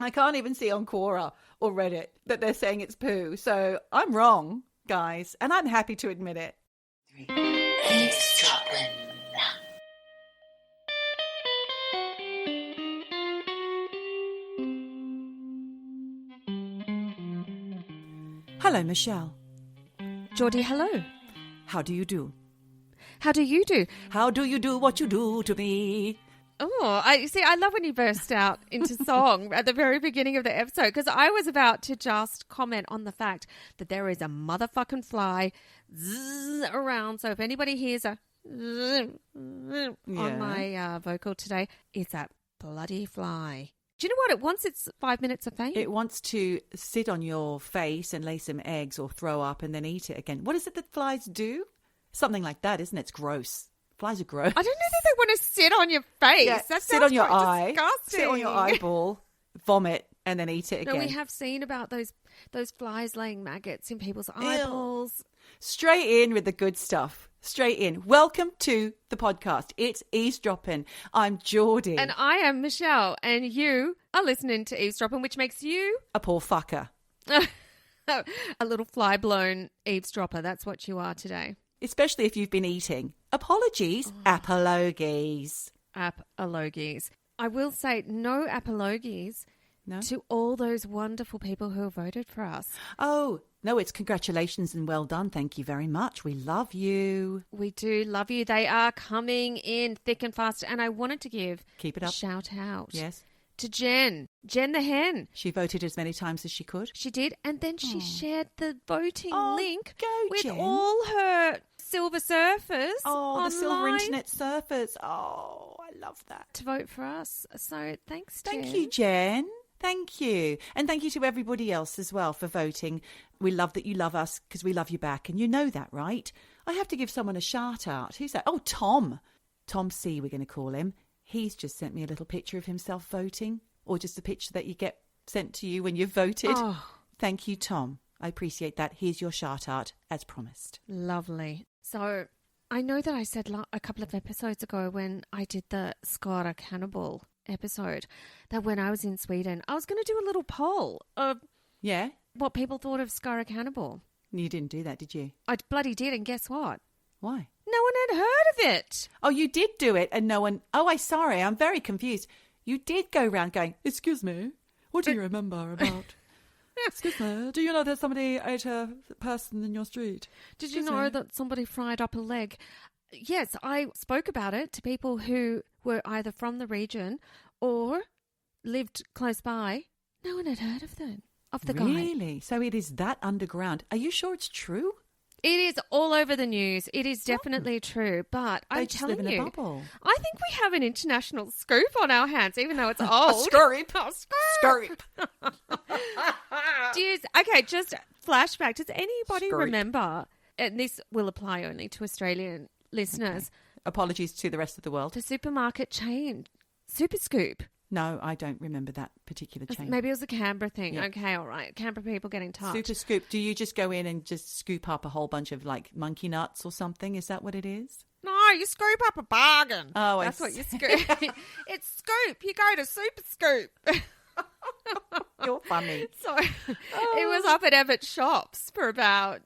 I can't even see on Quora or Reddit that they're saying it's poo. So I'm wrong, guys, and I'm happy to admit it. Eavesdroppin. Hello, Michelle. Geordie, hello. How do you do? How do you do? How do you do what you do to me? Oh, I love when you burst out into song at the very beginning of the episode, because I was about to just comment on the fact that there is a motherfucking fly zzz around. So if anybody hears a zzz on my vocal today, it's that bloody fly. Do you know what? It wants its 5 minutes of fame. It wants to sit on your face and lay some eggs or throw up and then eat it again. What is it that flies do? Something like that, isn't it? It's gross. Flies are gross. I don't know that they want to sit on your face. Yeah, That sit on your quite eye. disgusting. Sit on your eyeball, vomit, and then eat it again. No, we have seen about those flies laying maggots in people's eyeballs. Straight in with the good stuff. Straight in. Welcome to the podcast. It's Eavesdroppin. I'm Geordie. And I am Michelle. And you are listening to Eavesdroppin, which makes you a poor fucker. a little fly-blown eavesdropper. That's what you are today. Especially if you've been eating. Apologies. Apologies. Apologies. I will say no apologies to all those wonderful people who have voted for us. Oh, no, it's congratulations and well done. Thank you very much. We love you. We do love you. They are coming in thick and fast. And I wanted to give Keep it up. a shout out. Yes. To Jen the hen. She voted as many times as she could. She did. And then she shared the voting link with Jen. all her silver surfers online. The silver internet surfers. Oh, I love that. To vote for us. So thanks, Jen. Thank you, Jen. Thank you. And thank you to everybody else as well for voting. We love that you love us because we love you back. And you know that, right? I have to give someone a shout out. Who's that? Oh, Tom. Tom C, we're going to call him. He's just sent me a little picture of himself voting, or just a picture that you get sent to you when you've voted. Oh. Thank you, Tom. I appreciate that. Here's your shout out as promised. Lovely. So I know that I said a couple of episodes ago when I did the Skara Cannibal episode that when I was in Sweden, I was going to do a little poll of what people thought of Skara Cannibal. You didn't do that, did you? I bloody did, and guess what? Why? No one had heard of it. Oh, you did do it and no one... Oh, sorry, I'm very confused. You did go around going, excuse me, what do you remember about... Excuse me, do you know that somebody ate a person in your street? Did you know that somebody fried up a leg? Yes, I spoke about it to people who were either from the region or lived close by. No one had heard of them, of the guy. Really? So it is that underground. Are you sure it's true? It is all over the news. It is definitely true. But I'm telling live in you, a bubble. I think we have an international scoop on our hands, even though it's old. Scoop. Okay, just flashback. Does anybody remember, and this will apply only to Australian listeners. Okay. Apologies to the rest of the world. The supermarket chain, Super Scoop. No, I don't remember that particular chain. Maybe it was a Canberra thing. Yeah. Okay, all right. Canberra people get in touch. Super Scoop. Do you just go in and just scoop up a whole bunch of like monkey nuts or something? Is that what it is? No, you scoop up a bargain. Oh, that's what you scoop. It's Scoop. You go to Super Scoop. You're funny. So it was up at Everett Shops for about,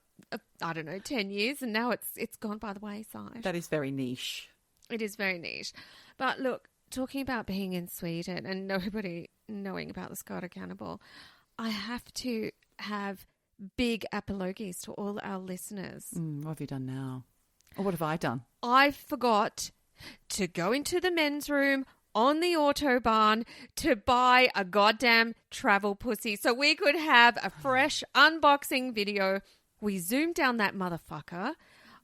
10 years, and now it's gone by the wayside. That is very niche. It is very niche. But look, talking about being in Sweden and nobody knowing about the Skara Cannibal, I have to have big apologies to all our listeners. What have you done now? Or what have I done? I forgot to go into the men's room on the Autobahn to buy a goddamn travel pussy so we could have a fresh unboxing video. We zoomed down that motherfucker.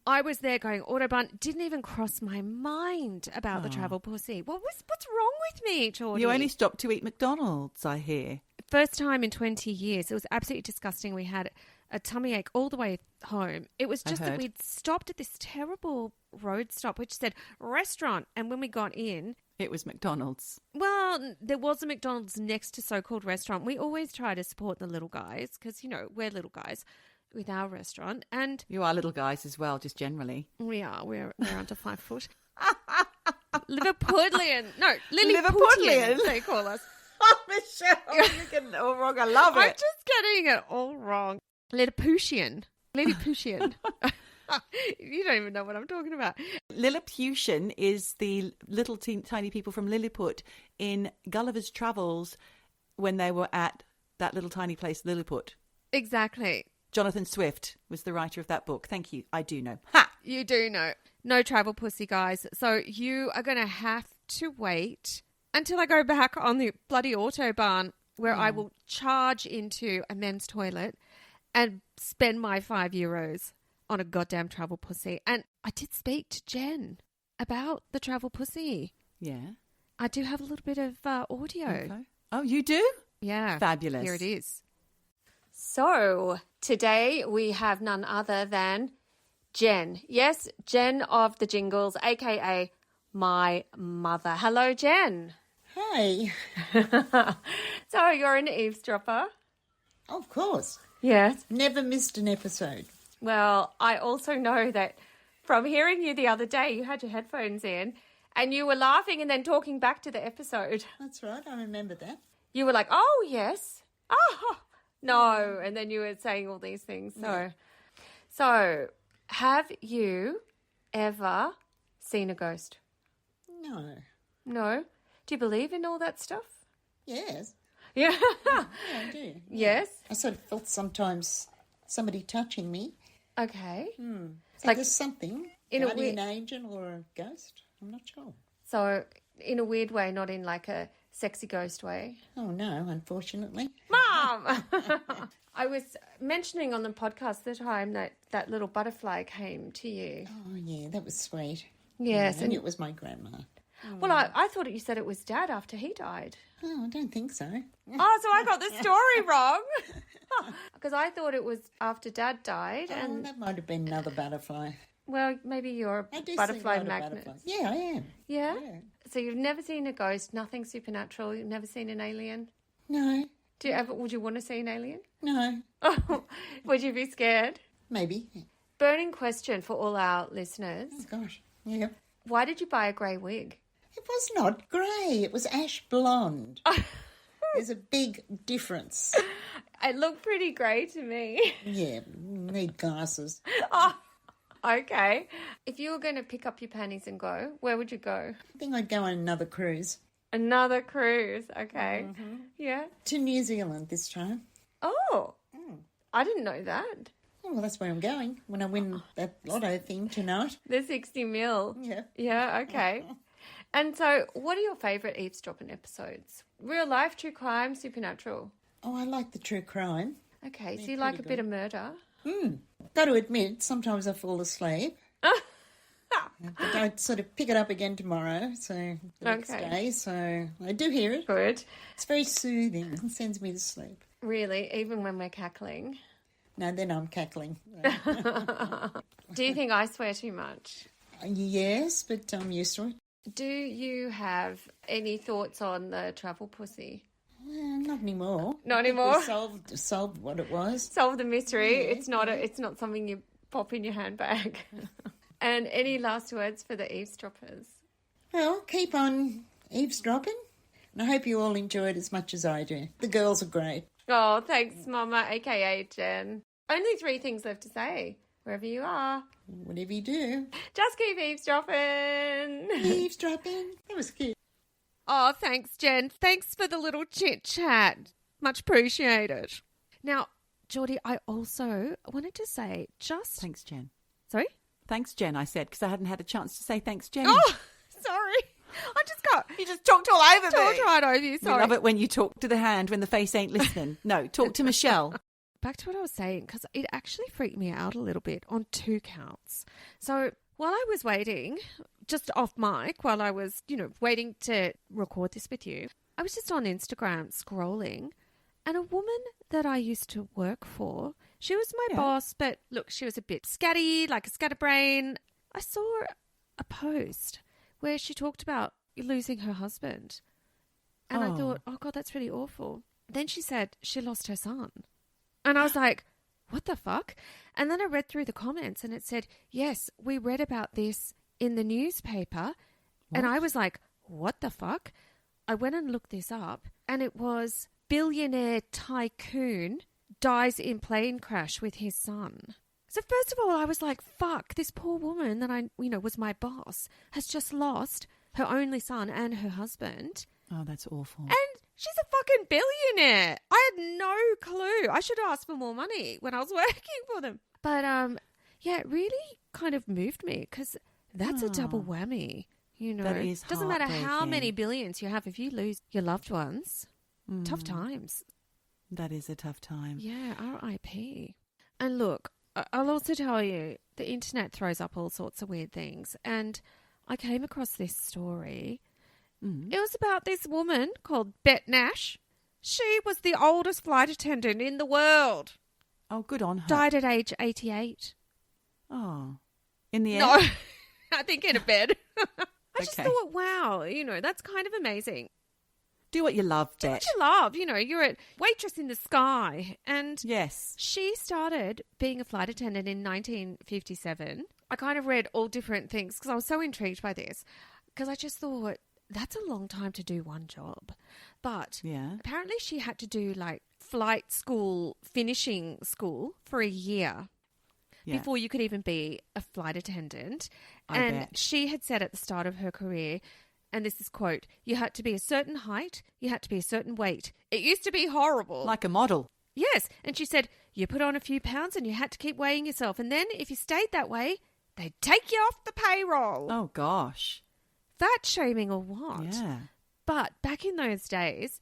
I was there going, Autobahn, didn't even cross my mind about the travel pussy. What's wrong with me, Geordie? You only stopped to eat McDonald's, I hear. First time in 20 years. It was absolutely disgusting. We had a tummy ache all the way home. It was just that we'd stopped at this terrible road stop which said restaurant. And when we got in... It was McDonald's. Well, there was a McDonald's next to so-called restaurant. We always try to support the little guys because, we're little guys with our restaurant. And you are little guys as well, just generally. We are. We're under 5 foot. Liverpudlian. No, Lilliputians, they call us. Michelle, you're getting it all wrong. I love it. I'm just getting it all wrong. Lilliputian. Lilliputian. You don't even know what I'm talking about. Lilliputian is the little tiny people from Lilliput in Gulliver's Travels when they were at that little tiny place, Lilliput. Exactly. Jonathan Swift was the writer of that book. Thank you. I do know. Ha! You do know. No travel pussy, guys. So you are going to have to wait until I go back on the bloody Autobahn where I will charge into a men's toilet and spend my €5 on a goddamn travel pussy. And I did speak to Jen about the travel pussy. Yeah. I do have a little bit of audio. Okay. Oh, you do? Yeah. Fabulous. Here it is. So today we have none other than Jen. Yes, Jen of the Jingles, a.k.a. my mother. Hello, Jen. Hi. So you're an eavesdropper? Of course. Yes. Never missed an episode. Well, I also know that from hearing you the other day, you had your headphones in and you were laughing and then talking back to the episode. That's right. I remember that. You were like, oh, yes. Oh, no. And then you were saying all these things. So have you ever seen a ghost? No. No? Do you believe in all that stuff? Yes. Yeah. Yeah, I do. Yes? I sort of felt sometimes somebody touching me. Okay. So Like there's something. in a Guardian angel or a ghost. I'm not sure. So in a weird way, not in like a sexy ghost way. Oh, no, unfortunately. Mom! I was mentioning on the podcast the time that that little butterfly came to you. Oh, yeah, that was sweet. Yes. Yeah, and it was my grandma. Well, I thought you said it was Dad after he died. Oh, I don't think so. Oh, so I got the story wrong. Because I thought it was after Dad died. Oh, And, that might have been another butterfly. well, maybe you're I a do see butterfly a lot of magnet. butterflies. Yeah, I am. Yeah? Yeah. So you've never seen a ghost, nothing supernatural, you've never seen an alien? No, Would you want to see an alien? no, Oh, would you be scared? maybe. Burning question for all our listeners. Oh, gosh. Yeah. Why did you buy a grey wig? It was not grey. It was ash blonde. There's a big difference. It looked pretty grey to me. Yeah, need glasses. Oh, okay. If you were going to pick up your panties and go, where would you go? I think I'd go on another cruise. Another cruise. Okay. Yeah. To New Zealand this time. Oh, I didn't know that. Oh, well, that's where I'm going when I win that lotto thing tonight. The 60 mil. Yeah. Yeah, okay. And so what are your favourite eavesdropping episodes? Real life, true crime, supernatural? Oh, I like the true crime. Okay, so you like a bit of murder? Got to admit, sometimes I fall asleep. But I sort of pick it up again tomorrow, so the next Okay. day. So I do hear it. Good. It's very soothing. It sends me to sleep. Really, even when we're cackling? No, then I'm cackling. Do you think I swear too much? Yes, but I'm used to it. Do you have any thoughts on the travel pussy? Not anymore. Not I think anymore? we solved what it was. Solve the mystery. Yeah, it's not something you pop in your handbag. And any last words for the eavesdroppers? Well, keep on eavesdropping. And I hope you all enjoy it as much as I do. The girls are great. Oh, thanks, Mama, a.k.a. Jen. Only 3 things left to say. Wherever you are, Whatever you do. just keep eavesdropping. Eavesdropping. That was cute. Oh, thanks, Jen. Thanks for the little chit-chat. Much appreciated. Now, Geordie, I also wanted to say just... Thanks, Jen. Sorry? Thanks, Jen, I said, because I hadn't had a chance to say thanks, Jen. Oh, sorry. I just got... You just talked all over Talked right over you, We sorry. love it when you talk to the hand when the face ain't listening. No, talk to Michelle. Back to what I was saying, because it actually freaked me out a little bit on 2 counts. So while I was waiting, just off mic, while I was, waiting to record this with you, I was just on Instagram scrolling, and a woman that I used to work for, she was my boss, but look, she was a bit scatty, like a scatterbrain. I saw a post where she talked about losing her husband. And I thought, oh God, that's really awful. Then she said she lost her son. And I was like, what the fuck? And then I read through the comments and it said, yes, we read about this in the newspaper. And I was like, what the fuck? I went and looked this up, and it was billionaire tycoon dies in plane crash with his son. So first of all, I was like, fuck, this poor woman that was my boss has just lost her only son and her husband. Oh, that's awful. And she's a fucking billionaire. I had no clue. I should have asked for more money when I was working for them. But, it really kind of moved me because that's a double whammy. That is doesn't matter how heartbreaking. many billions you have. If you lose your loved ones, tough times. That is a tough time. Yeah, R.I.P. And look, I'll also tell you, the internet throws up all sorts of weird things. And I came across this story. It was about this woman called Bet Nash. She was the oldest flight attendant in the world. Oh, good on her. Died at age 88. Oh, in the end? No, I think in a bed. I just Okay. thought, wow, that's kind of amazing. Do what you love, Do Bet. what you love. You're a waitress in the sky. And Yes. she started being a flight attendant in 1957. I kind of read all different things because I was so intrigued by this because I just thought that's a long time to do one job. But Yeah. apparently she had to do like flight school, finishing school for a year Yeah. before you could even be a flight attendant. I And bet. she had said at the start of her career, and this is quote, you had to be a certain height, you had to be a certain weight. It used to be horrible. Like a model. Yes. And she said, you put on a few pounds and you had to keep weighing yourself. And then if you stayed that way, they'd take you off the payroll. Oh, gosh. Fat shaming or what? Yeah. But back in those days,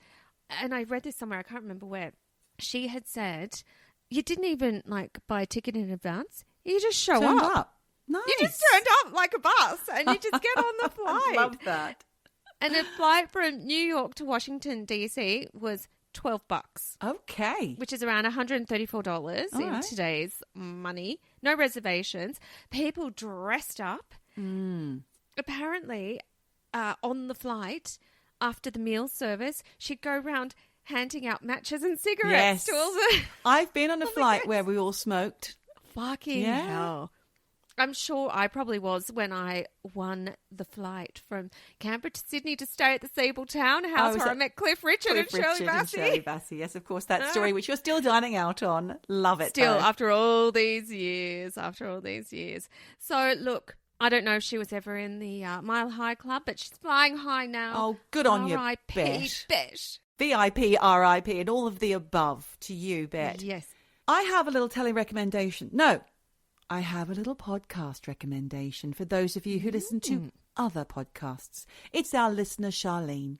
and I read this somewhere, I can't remember where, she had said, you didn't even like buy a ticket in advance. You just show Turned up. up. Nice. You just turned up like a bus and you just get on the flight. I love that. And a flight from New York to Washington, D.C. was $12, Okay. which is around $134 in right. today's money. No reservations. People dressed up. Apparently, on the flight, after the meal service, she'd go around handing out matches and cigarettes Yes. to all the... I've been on a flight where we all smoked. Fucking Yeah. hell. I'm sure I probably was when I won the flight from Canberra to Sydney to stay at the Sable Townhouse was where I it met Cliff Richard and Shirley Bassey. Yes, of course. That story, which you're still dining out on. Love it. Still, though. after all these years. So, look, I don't know if she was ever in the Mile High Club, but she's flying high now. Oh, good on you, R.I.P. Bet. Bet. VIP, RIP, and all of the above to you, Bet. Yes. I have a little telly recommendation. No, I have a little podcast recommendation for those of you who listen to other podcasts. It's our listener, Charlene.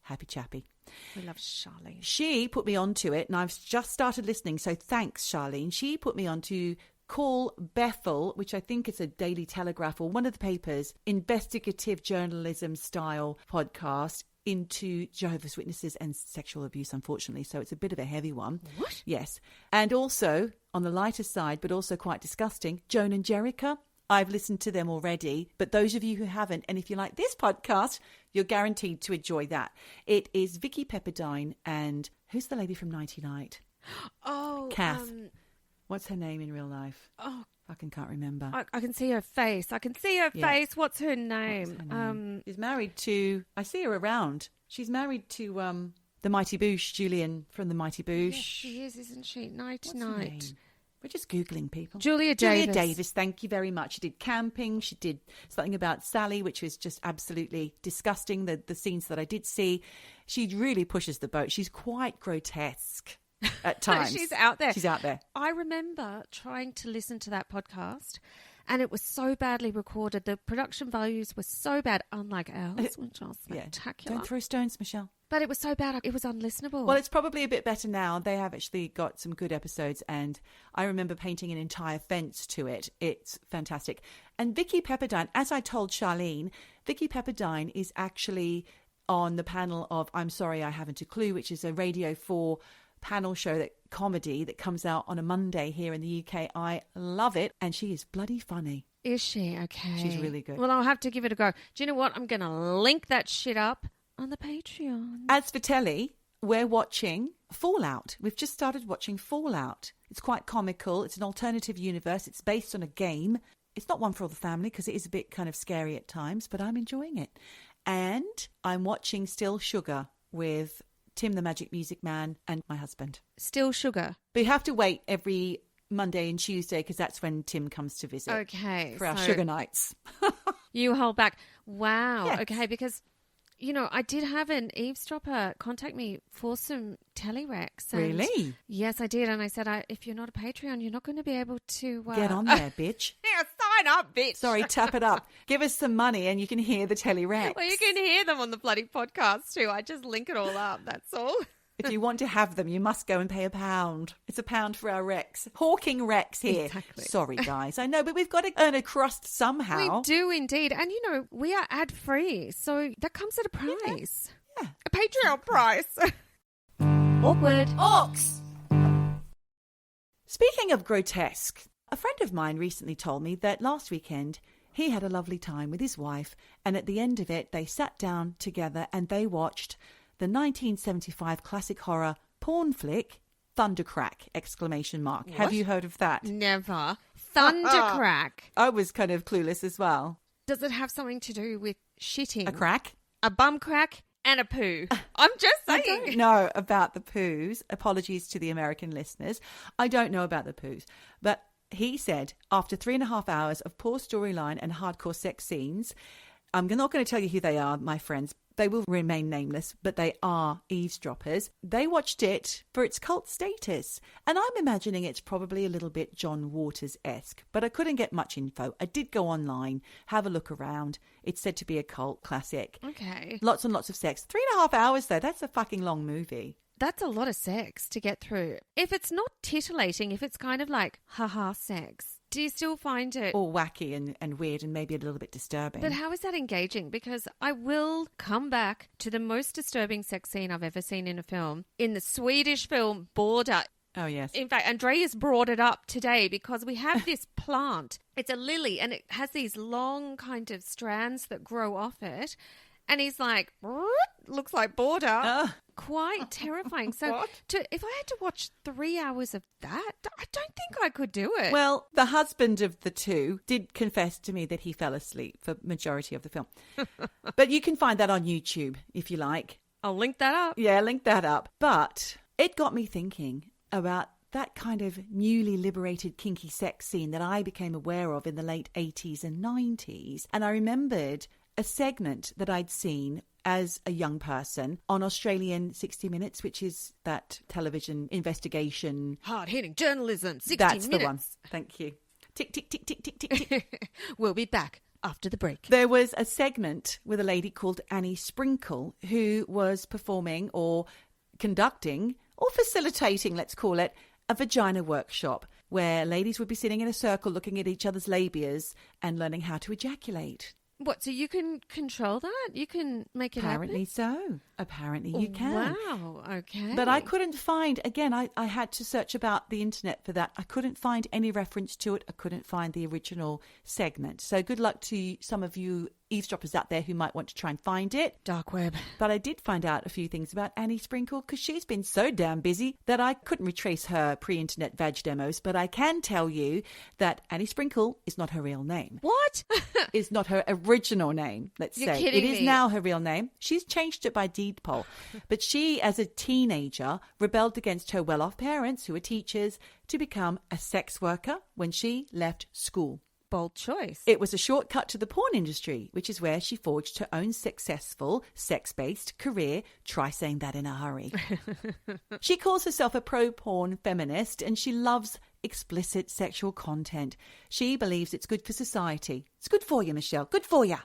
Happy chappy. We love Charlene. She put me onto it, and I've just started listening, so thanks, Charlene. She put me onto Call Bethel, which I think is a Daily Telegraph or one of the papers, investigative journalism style podcast into Jehovah's Witnesses and sexual abuse, unfortunately. So it's a bit of a heavy one. What? Yes. And also, on the lighter side, but also quite disgusting, Joan and Jericha. I've listened to them already, but those of you who haven't, and if you like this podcast, you're guaranteed to enjoy that. It is Vicky Pepperdine and who's the lady from Nighty Night? Oh, Kath. What's her name in real life? Oh, Fucking can't remember. I can see her face. Yeah. face. What's her name? What's her name? She's married to, I see her around. She's married to the Mighty Boosh, Julian from the Mighty Boosh. Yes, she is, isn't she? Night What's her name? night. We're just Googling people. Julia Julia Davis. Davis, thank you very much. She did camping. She did something about Sally, which was just absolutely disgusting, the scenes that I did see. She really pushes the boat. She's quite grotesque at times. She's out there. She's out there. I remember trying to listen to that podcast and it was so badly recorded. The production values were so bad, unlike ours, which are spectacular. Don't throw stones, Michelle. But it was so bad, it was unlistenable. Well, it's probably a bit better now. They have actually got some good episodes, and I remember painting an entire fence to it. It's fantastic. And Vicky Pepperdine, as I told Charlene, Vicky Pepperdine is actually on the panel of I'm Sorry I Haven't a Clue, which is a Radio 4 panel show, comedy that comes out on a Monday here in the UK. I love it, and she is bloody funny. Is she? Okay. She's really good. Well, I'll have to give it a go. Do you know what? I'm going to link that shit up on the Patreon. As for telly, we're watching Fallout. We've just started watching Fallout. It's quite comical. It's an alternative universe. It's based on a game. It's not one for all the family because it is a bit kind of scary at times, but I'm enjoying it. And I'm watching Still Sugar with Tim the Magic Music Man and my husband. Still Sugar. But you have to wait every Monday and Tuesday because that's when Tim comes to visit. Okay. For our sugar nights. You hold back. Wow. Yes. Okay, because, I did have an eavesdropper contact me for some telerecs. Really? Yes, I did. And I said, if you're not a Patreon, you're not going to be able to... Get on there, bitch. Yeah, sign up, bitch. Sorry, tap it up. Give us some money and you can hear the telerecs. Well, you can hear them on the bloody podcast too. I just link it all up. That's all. If you want to have them, you must go and pay £1. It's £1 for our Rex. Hawking Rex here. Exactly. Sorry, guys. I know, but we've got to earn a crust somehow. We do indeed. And, we are ad-free. So that comes at a price. Yeah. A Patreon price. Awkward. Ox! Speaking of grotesque, a friend of mine recently told me that last weekend he had a lovely time with his wife, and at the end of it, they sat down together and they watched the 1975 classic horror porn flick, Thundercrack! ! What? Have you heard of that? Never. Thundercrack. I was kind of clueless as well. Does it have something to do with shitting? A crack? A bum crack and a poo. I'm just I saying. don't know about the poos. Apologies to the American listeners. I don't know about the poos. But he said after 3.5 hours of poor storyline and hardcore sex scenes, I'm not going to tell you who they are, my friends. They will remain nameless, but they are eavesdroppers. They watched it for its cult status. And I'm imagining it's probably a little bit John Waters-esque, but I couldn't get much info. I did go online, have a look around. It's said to be a cult classic. Okay. Lots and lots of sex. 3.5 hours, though. That's a fucking long movie. That's a lot of sex to get through. If it's not titillating, if it's kind of like haha sex, do you still find it all wacky and weird and maybe a little bit disturbing? But how is that engaging? Because I will come back to the most disturbing sex scene I've ever seen in a film. In the Swedish film Border. Oh, yes. In fact, Andreas brought it up today because we have this plant. It's a lily and it has these long kind of strands that grow off it. And he's like, looks like border. Quite terrifying. So if I had to watch 3 hours of that, I don't think I could do it. Well, the husband of the two did confess to me that he fell asleep for majority of the film. But you can find that on YouTube if you like. I'll link that up. Yeah, link that up. But it got me thinking about that kind of newly liberated kinky sex scene that I became aware of in the late 80s and 90s. And I remembered a segment that I'd seen as a young person on Australian 60 Minutes, which is that television investigation. Hard-hitting journalism, 60 That's minutes. The one. Thank you. Tick, tick, tick, tick, tick, tick, tick. We'll be back after the break. There was a segment with a lady called Annie Sprinkle who was performing or conducting or facilitating, let's call it, a vagina workshop where ladies would be sitting in a circle looking at each other's labias and learning how to ejaculate. What, so you can control that? You can make it Apparently happen? so. Apparently you can. Wow, okay. But I couldn't find, again, I had to search about the internet for that. I couldn't find any reference to it. I couldn't find the original segment. So good luck to some of you eavesdroppers out there who might want to try and find it. Dark web. But I did find out a few things about Annie Sprinkle because she's been so damn busy that I couldn't retrace her pre-internet vag demos. But I can tell you that Annie Sprinkle is not her real name. What? Is not her original name, let's You're say. kidding It is me. now her real name. She's changed it by deed poll. But she, as a teenager, rebelled against her well-off parents, who were teachers, to become a sex worker when she left school. Bold choice. It was a shortcut to the porn industry, which is where she forged her own successful, sex-based career. Try saying that in a hurry. She calls herself a pro-porn feminist, and she loves explicit sexual content. She believes it's good for society. It's good for you, Michelle. Good for you.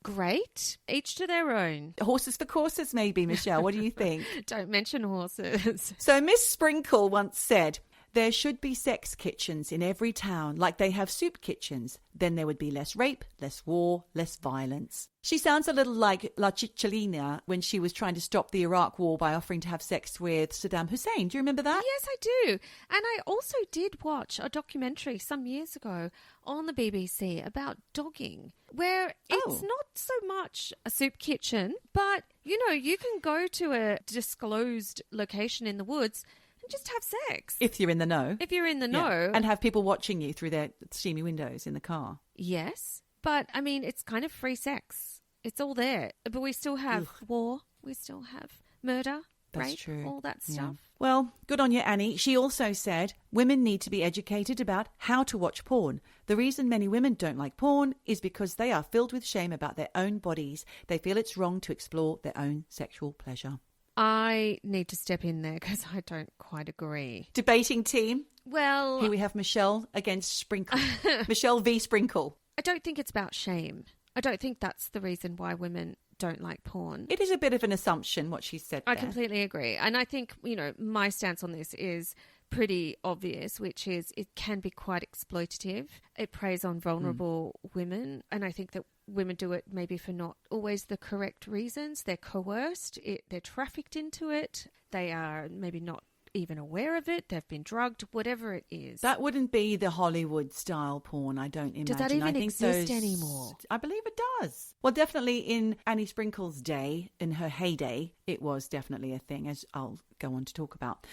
Great. Each to their own. Horses for courses, maybe, Michelle. What do you think? Don't mention horses. So Miss Sprinkle once said, there should be sex kitchens in every town like they have soup kitchens. Then there would be less rape, less war, less violence. She sounds a little like La Cicciolina when she was trying to stop the Iraq war by offering to have sex with Saddam Hussein. Do you remember that? Yes, I do. And I also did watch a documentary some years ago on the BBC about dogging, where it's not so much a soup kitchen, but, you can go to a disclosed location in the woods and just have sex. If you're in the know. If you're in the Yeah. know. And have people watching you through their steamy windows in the car. Yes. But, I mean, it's kind of free sex. It's all there. But we still have war. We still have murder, That's rape, true. all that stuff. Well, good on you, Annie. She also said women need to be educated about how to watch porn. The reason many women don't like porn is because they are filled with shame about their own bodies. They feel it's wrong to explore their own sexual pleasure. I need to step in there because I don't quite agree. Debating team. Well, Here we have Michelle against Sprinkle. Michelle v. Sprinkle. I don't think it's about shame. I don't think that's the reason why women don't like porn. It is a bit of an assumption, what she said there. I completely agree. And I think, my stance on this is pretty obvious, which is it can be quite exploitative. It preys on vulnerable women. And I think that women do it maybe for not always the correct reasons. They're coerced. They're trafficked into it. They are maybe not even aware of it. They've been drugged, whatever it is. That wouldn't be the Hollywood style porn, I don't imagine. Does that even exist anymore? I believe it does. Well, definitely in Annie Sprinkle's day, in her heyday, it was definitely a thing, as I'll go on to talk about.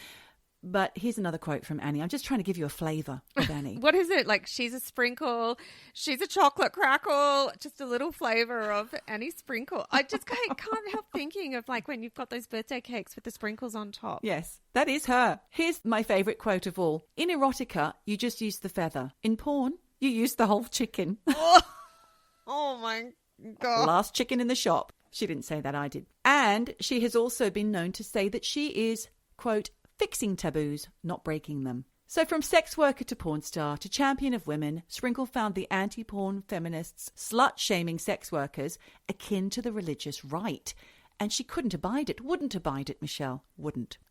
But here's another quote from Annie. I'm just trying to give you a flavour of Annie. What is it? Like, she's a sprinkle, she's a chocolate crackle, just a little flavour of Annie Sprinkle. I just can't help thinking of, like, when you've got those birthday cakes with the sprinkles on top. Yes, that is her. Here's my favourite quote of all. In erotica, you just use the feather. In porn, you use the whole chicken. Oh my God. Last chicken in the shop. She didn't say that, I did. And she has also been known to say that she is, quote, fixing taboos, not breaking them. So from sex worker to porn star to champion of women, Sprinkle found the anti-porn feminists slut-shaming sex workers akin to the religious right. And she couldn't abide it. Wouldn't abide it, Michelle.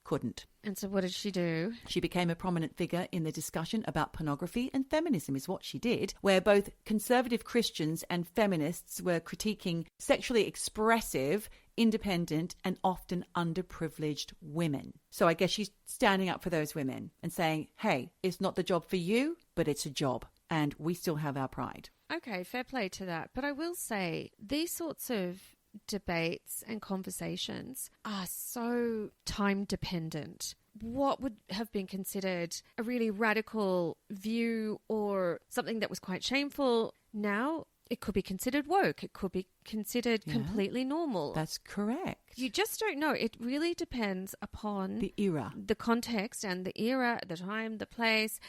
Couldn't. And so what did she do? She became a prominent figure in the discussion about pornography and feminism is what she did, where both conservative Christians and feminists were critiquing sexually expressive, independent and often underprivileged women. So I guess she's standing up for those women and saying, hey, it's not the job for you, but it's a job and we still have our pride. Okay, fair play to that. But I will say these sorts of debates and conversations are so time dependent. What would have been considered a really radical view or something that was quite shameful now, it could be considered woke. It could be considered completely normal. That's correct. You just don't know. It really depends upon the era, the context and the era, the time, the place.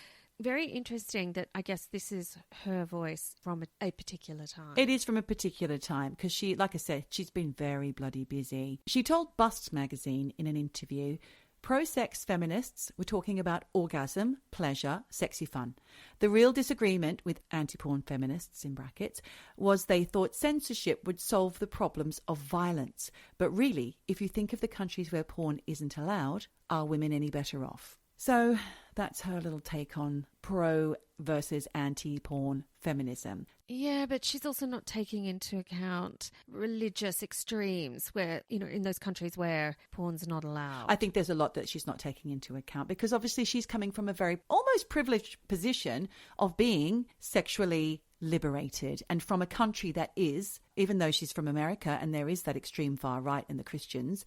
Very interesting that I guess this is her voice from a particular time. It is from a particular time because she, like I said, she's been very bloody busy. She told Bust magazine in an interview, pro-sex feminists were talking about orgasm, pleasure, sexy fun. The real disagreement with anti-porn feminists, in brackets, was they thought censorship would solve the problems of violence. But really, if you think of the countries where porn isn't allowed, are women any better off? So that's her little take on pro versus anti-porn feminism. Yeah, but she's also not taking into account religious extremes where, in those countries where porn's not allowed. I think there's a lot that she's not taking into account because obviously she's coming from a very almost privileged position of being sexually liberated and from a country that is, even though she's from America and there is that extreme far right and the Christians,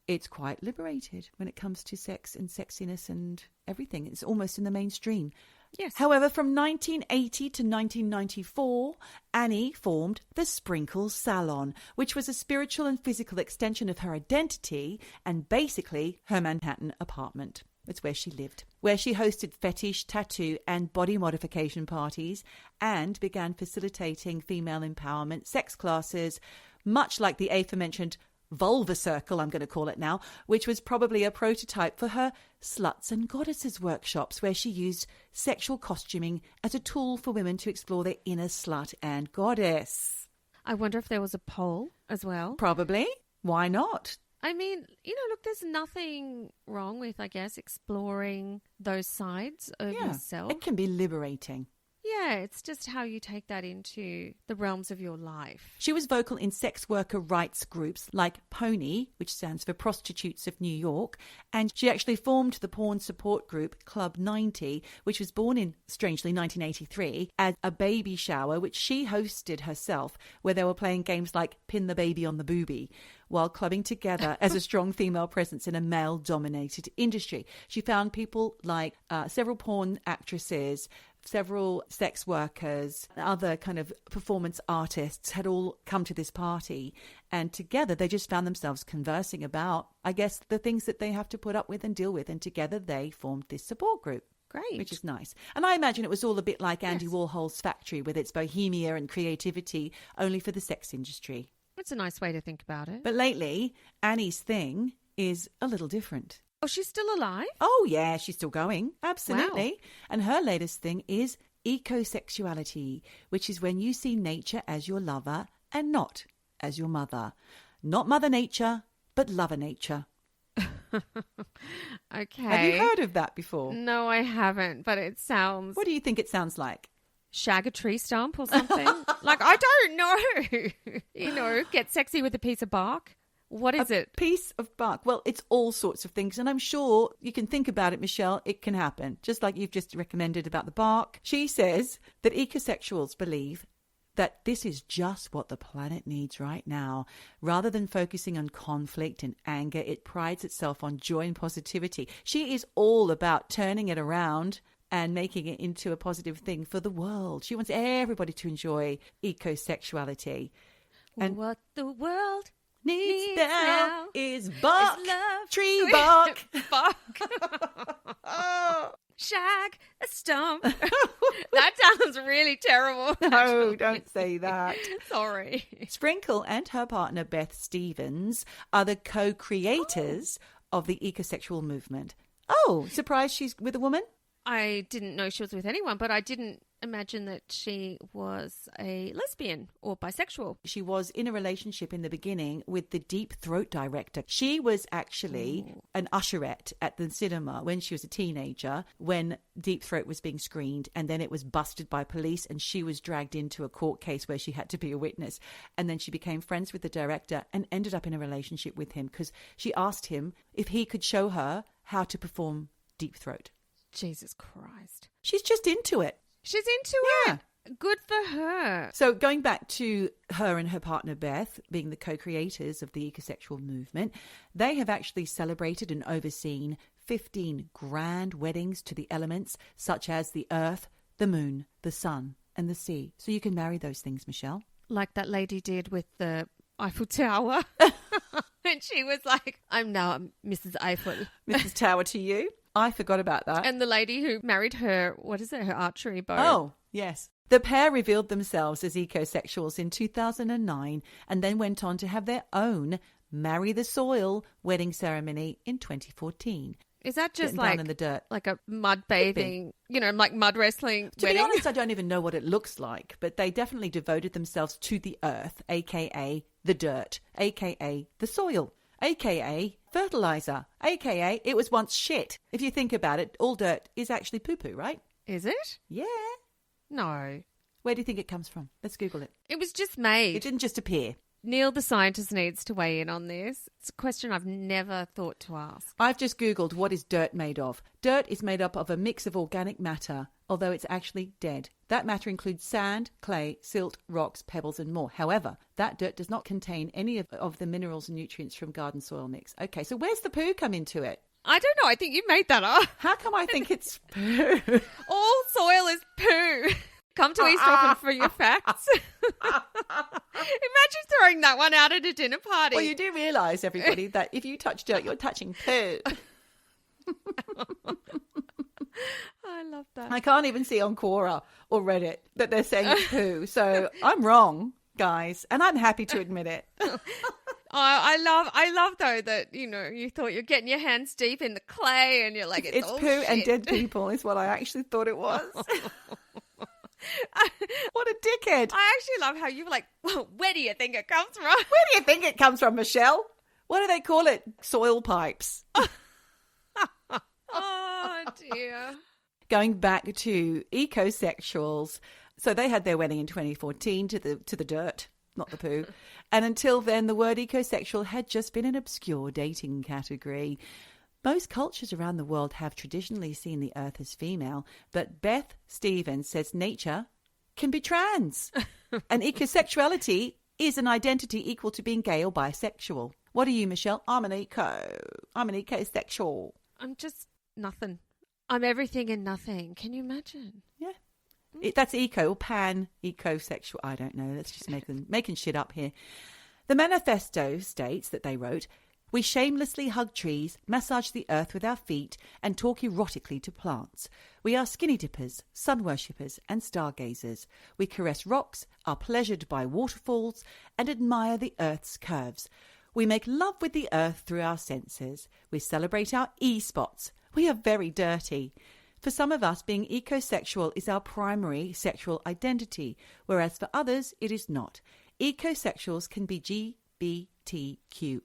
it's quite liberated when it comes to sex and sexiness and everything. It's almost in the mainstream. Yes. However, from 1980 to 1994, Annie formed the Sprinkle Salon, which was a spiritual and physical extension of her identity and basically her Manhattan apartment. It's where she lived, where she hosted fetish, tattoo and body modification parties and began facilitating female empowerment sex classes, much like the aforementioned vulva circle, I'm going to call it now, which was probably a prototype for her Sluts and Goddesses workshops, where she used sexual costuming as a tool for women to explore their inner slut and goddess. I wonder if there was a poll as well. Probably. Why not? I mean, look, there's nothing wrong with, I guess, exploring those sides of yourself. It can be liberating. Yeah, it's just how you take that into the realms of your life. She was vocal in sex worker rights groups like PONY, which stands for Prostitutes of New York, and she actually formed the porn support group Club 90, which was born in, strangely, 1983, as a baby shower, which she hosted herself, where they were playing games like Pin the Baby on the Boobie, while clubbing together as a strong female presence in a male-dominated industry. She found people like several porn actresses, several sex workers, other kind of performance artists had all come to this party, and together they just found themselves conversing about, I guess, the things that they have to put up with and deal with, and together they formed this support group. Great. Which is nice. And I imagine it was all a bit like Andy Warhol's factory with its bohemia and creativity, only for the sex industry. That's a nice way to think about it. But lately, Annie's thing is a little different. Oh, she's still alive? Oh, yeah, she's still going. Absolutely. Wow. And her latest thing is ecosexuality, which is when you see nature as your lover and not as your mother. Not Mother Nature, but Lover Nature. Okay. Have you heard of that before? No, I haven't, but it sounds... What do you think it sounds like? Shag a tree stump or something? Like, I don't know. You know, get sexy with a piece of bark. What is it? Piece of bark. Well, it's all sorts of things. And I'm sure you can think about it, Michelle. It can happen. Just like you've just recommended about the bark. She says that ecosexuals believe that this is just what the planet needs right now. Rather than focusing on conflict and anger, it prides itself on joy and positivity. She is all about turning it around and making it into a positive thing for the world. She wants everybody to enjoy ecosexuality. And what the world needs now now is bark, is love. tree bark. Bark. Shag a stump. That sounds really terrible. No, don't say that. Sorry. Sprinkle and her partner Beth Stevens are the co-creators of the ecosexual movement. Oh, surprised she's with a woman? I didn't know she was with anyone, but I didn't imagine that she was a lesbian or bisexual. She was in a relationship in the beginning with the Deep Throat director. She was actually an usherette at the cinema when she was a teenager, when Deep Throat was being screened, and then it was busted by police and she was dragged into a court case where she had to be a witness. And then she became friends with the director and ended up in a relationship with him because she asked him if he could show her how to perform Deep Throat. Jesus Christ. She's just into it. She's into it. Good for her. So going back to her and her partner Beth being the co-creators of the ecosexual movement, they have actually celebrated and overseen 15 grand weddings to the elements such as the earth, the moon, the sun and the sea. So you can marry those things, Michelle. Like that lady did with the Eiffel Tower. And she was like, I'm now Mrs. Eiffel. Mrs. Tower to you. I forgot about that. And the lady who married her, what is it, her archery bow? Oh, yes. The pair revealed themselves as ecosexuals in 2009 and then went on to have their own Marry the Soil wedding ceremony in 2014. Is that just Getting like down in the dirt. like a mud bathing, you know, like mud wrestling To wedding? be honest, I don't even know what it looks like, but they definitely devoted themselves to the earth, aka the dirt, aka the soil, aka fertilizer, aka it was once shit. If you think about it, all dirt is actually poo-poo, right? Is it? Yeah. No. Where do you think it comes from? Let's Google it. It was just made. It didn't just appear. Neil, the scientist, needs to weigh in on this. It's a question I've never thought to ask. I've just Googled what is dirt made of. Dirt is made up of a mix of organic matter, although it's actually dead. That matter includes sand, clay, silt, rocks, pebbles and more. However, that dirt does not contain any of the minerals and nutrients from garden soil mix. Okay, so where's the poo come into it? I don't know. I think you made that up. How come I think it's poo? All soil is poo. Come to Eavesdroppin for your facts. Imagine throwing that one out at a dinner party. Well, you do realise, everybody, that if you touch dirt, you're touching poo. I love that. I can't even see on Quora or Reddit that they're saying it's poo. So I'm wrong, guys, and I'm happy to admit it. I love though that, you know, you thought you're getting your hands deep in the clay and you're like, it's all poo shit. and dead people is what I actually thought it was. What a dickhead. I actually love how you were like, well, where do you think it comes from? Where do you think it comes from, Michelle? What do they call it? Soil pipes. Oh, dear. Going back to ecosexuals. So they had their wedding in 2014 to the dirt, not the poo. And until then, the word ecosexual had just been an obscure dating category. Most cultures around the world have traditionally seen the earth as female, but Beth Stevens says nature can be trans. And ecosexuality is an identity equal to being gay or bisexual. What are you, Michelle? I'm an ecosexual. I'm just nothing. I'm everything and nothing. Can you imagine? Yeah. That's eco or pan-ecosexual. I don't know. Let's just making shit up here. The manifesto states that they wrote, "We shamelessly hug trees, massage the earth with our feet, and talk erotically to plants. We are skinny dippers, sun worshippers, and stargazers. We caress rocks, are pleasured by waterfalls, and admire the earth's curves. We make love with the earth through our senses. We celebrate our E-spots. We are very dirty. For some of us, being ecosexual is our primary sexual identity, whereas for others, it is not. Ecosexuals can be GBTQI,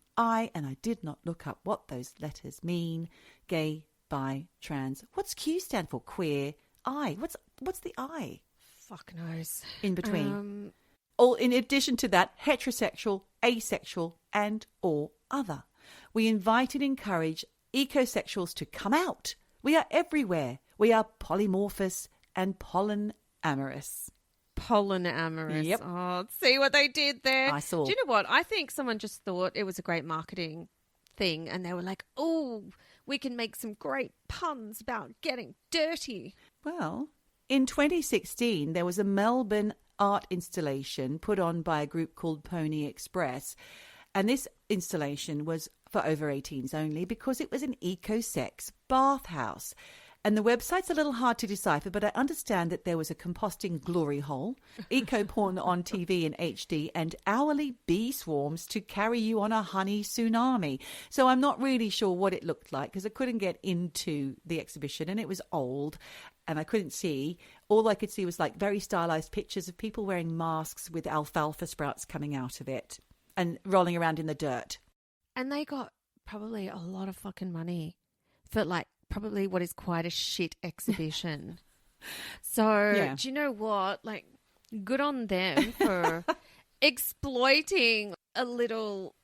and I did not look up what those letters mean. Gay, bi, trans. What's Q stand for? Queer. I. What's the I? Fuck knows. In between. Or in addition to that, heterosexual, asexual, and or other. We invite and encourage ecosexuals to come out. We are everywhere. We are polymorphous and pollenamorous. Pollenamorous. Yep. Oh, see what they did there? I saw. Do you know what? I think someone just thought it was a great marketing thing and they were like, oh, we can make some great puns about getting dirty. Well, in 2016, there was a Melbourne art installation put on by a group called Pony Express. And this installation was for over 18s only because it was an eco-sex bathhouse. And the website's a little hard to decipher, but I understand that there was a composting glory hole, eco-porn on TV in HD, and hourly bee swarms to carry you on a honey tsunami. So I'm not really sure what it looked like because I couldn't get into the exhibition and it was old and I couldn't see. All I could see was like very stylized pictures of people wearing masks with alfalfa sprouts coming out of it and rolling around in the dirt. And they got probably a lot of fucking money for like probably what is quite a shit exhibition. So Yeah. do you know what? Like, good on them for exploiting a little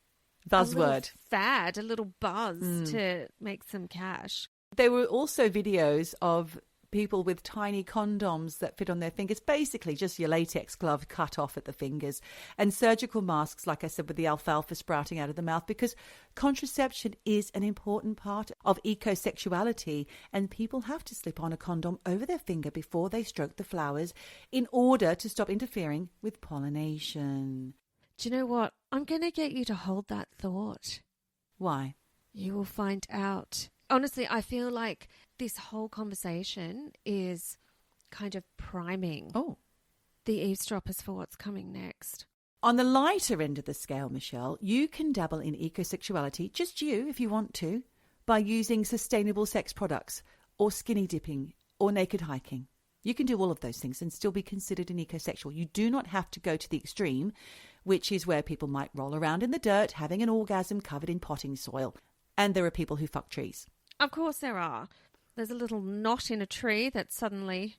Buzzword. fad, a little buzz to make some cash. There were also videos of people with tiny condoms that fit on their fingers, basically just your latex glove cut off at the fingers, and surgical masks, like I said, with the alfalfa sprouting out of the mouth, because contraception is an important part of ecosexuality, and people have to slip on a condom over their finger before they stroke the flowers in order to stop interfering with pollination. Do you know what? I'm going to get you to hold that thought. Why? You will find out. Honestly, I feel like this whole conversation is kind of priming the eavesdroppers for what's coming next. On the lighter end of the scale, Michelle, you can dabble in ecosexuality, just you if you want to, by using sustainable sex products or skinny dipping or naked hiking. You can do all of those things and still be considered an ecosexual. You do not have to go to the extreme, which is where people might roll around in the dirt having an orgasm covered in potting soil. And there are people who fuck trees. Of course there are. There's a little knot in a tree that's suddenly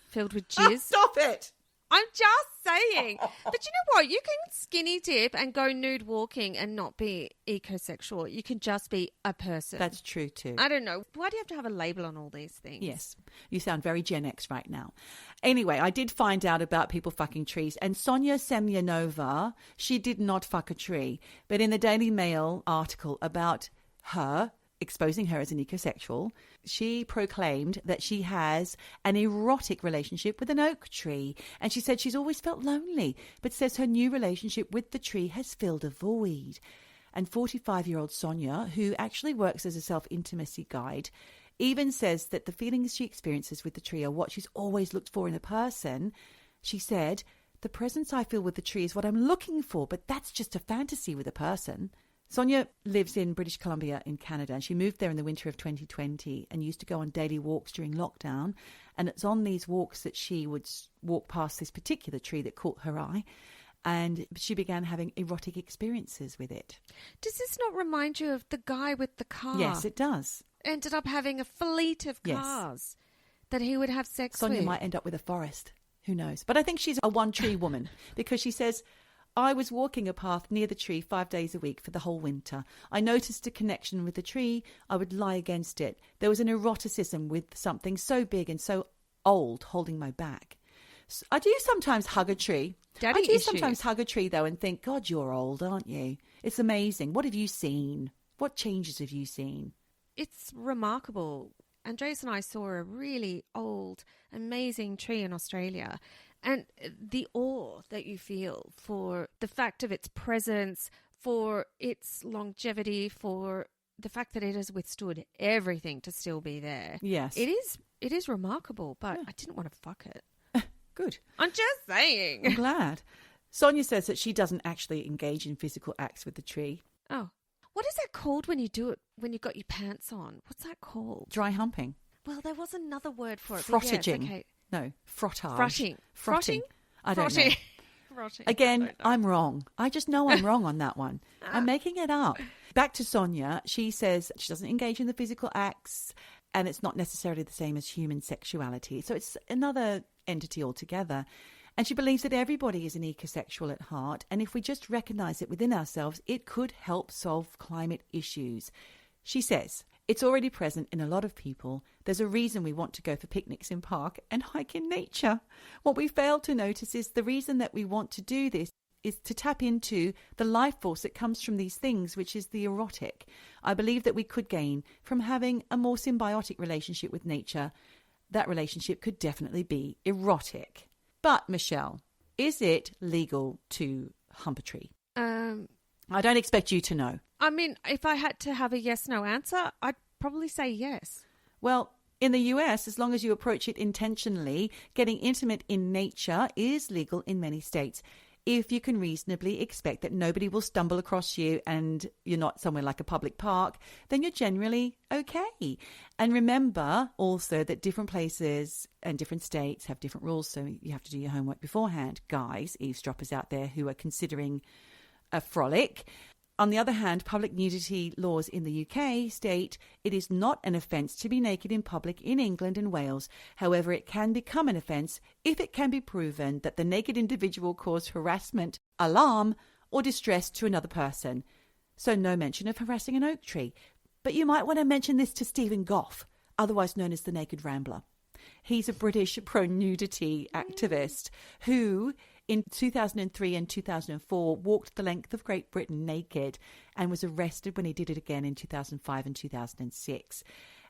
filled with jizz. Stop it! I'm just saying. But you know what? You can skinny dip and go nude walking and not be ecosexual. You can just be a person. That's true too. I don't know. Why do you have to have a label on all these things? Yes. You sound very Gen X right now. Anyway, I did find out about people fucking trees. And Sonia Semyonova, she did not fuck a tree. But in the Daily Mail article about her, exposing her as an ecosexual, she proclaimed that she has an erotic relationship with an oak tree. And she said she's always felt lonely, but says her new relationship with the tree has filled a void. And 45-year-old Sonia, who actually works as a self-intimacy guide, even says that the feelings she experiences with the tree are what she's always looked for in a person. She said, "The presence I feel with the tree is what I'm looking for, but that's just a fantasy with a person." Sonia lives in British Columbia in Canada, and she moved there in the winter of 2020 and used to go on daily walks during lockdown. And it's on these walks that she would walk past this particular tree that caught her eye, and she began having erotic experiences with it. Does this not remind you of the guy with the car? Yes, it does. Ended up having a fleet of cars that he would have sex with. Sonia might end up with a forest. Who knows? But I think she's a one-tree woman because she says, "I was walking a path near the tree 5 days a week for the whole winter. I noticed a connection with the tree. I would lie against it. There was an eroticism with something so big and so old holding my back." So I do sometimes hug a tree. Daddy I do issues. sometimes hug a tree, though, and think, God, you're old, aren't you? It's amazing. What have you seen? What changes have you seen? It's remarkable Andreas and I saw a really old, amazing tree in Australia. And the awe that you feel for the fact of its presence, for its longevity, for the fact that it has withstood everything to still be there. Yes. It is remarkable, but I didn't want to fuck it. Good. I'm just saying. I'm glad. Sonia says that she doesn't actually engage in physical acts with the tree. Oh. What is that called when you do it, when you've got your pants on? What's that called? Dry humping. Well, there was another word for it. Frottaging. Yes, okay. No, frottage. Frotting. Frotting. I don't know. Frotting. Again, I'm wrong. I just know I'm wrong on that one. I'm making it up. Back to Sonia. She says she doesn't engage in the physical acts and it's not necessarily the same as human sexuality. So it's another entity altogether. And she believes that everybody is an ecosexual at heart. And if we just recognise it within ourselves, it could help solve climate issues. She says, it's already present in a lot of people. There's a reason we want to go for picnics in park and hike in nature. What we fail to notice is the reason that we want to do this is to tap into the life force that comes from these things, which is the erotic. I believe that we could gain from having a more symbiotic relationship with nature. That relationship could definitely be erotic. But, Michelle, is it legal to hump a tree? I don't expect you to know. I mean, if I had to have a yes-no answer, I'd probably say yes. Well, in the US, as long as you approach it intentionally, getting intimate in nature is legal in many states. If you can reasonably expect that nobody will stumble across you and you're not somewhere like a public park, then you're generally okay. And remember also that different places and different states have different rules, so you have to do your homework beforehand. Guys, eavesdroppers out there who are considering a frolic. On the other hand, public nudity laws in the UK state it is not an offence to be naked in public in England and Wales. However, it can become an offence if it can be proven that the naked individual caused harassment, alarm, or distress to another person. So no mention of harassing an oak tree. But you might want to mention this to Stephen Goff, otherwise known as the Naked Rambler. He's a British pro-nudity activist who, in 2003 and 2004, walked the length of Great Britain naked and was arrested when he did it again in 2005 and 2006.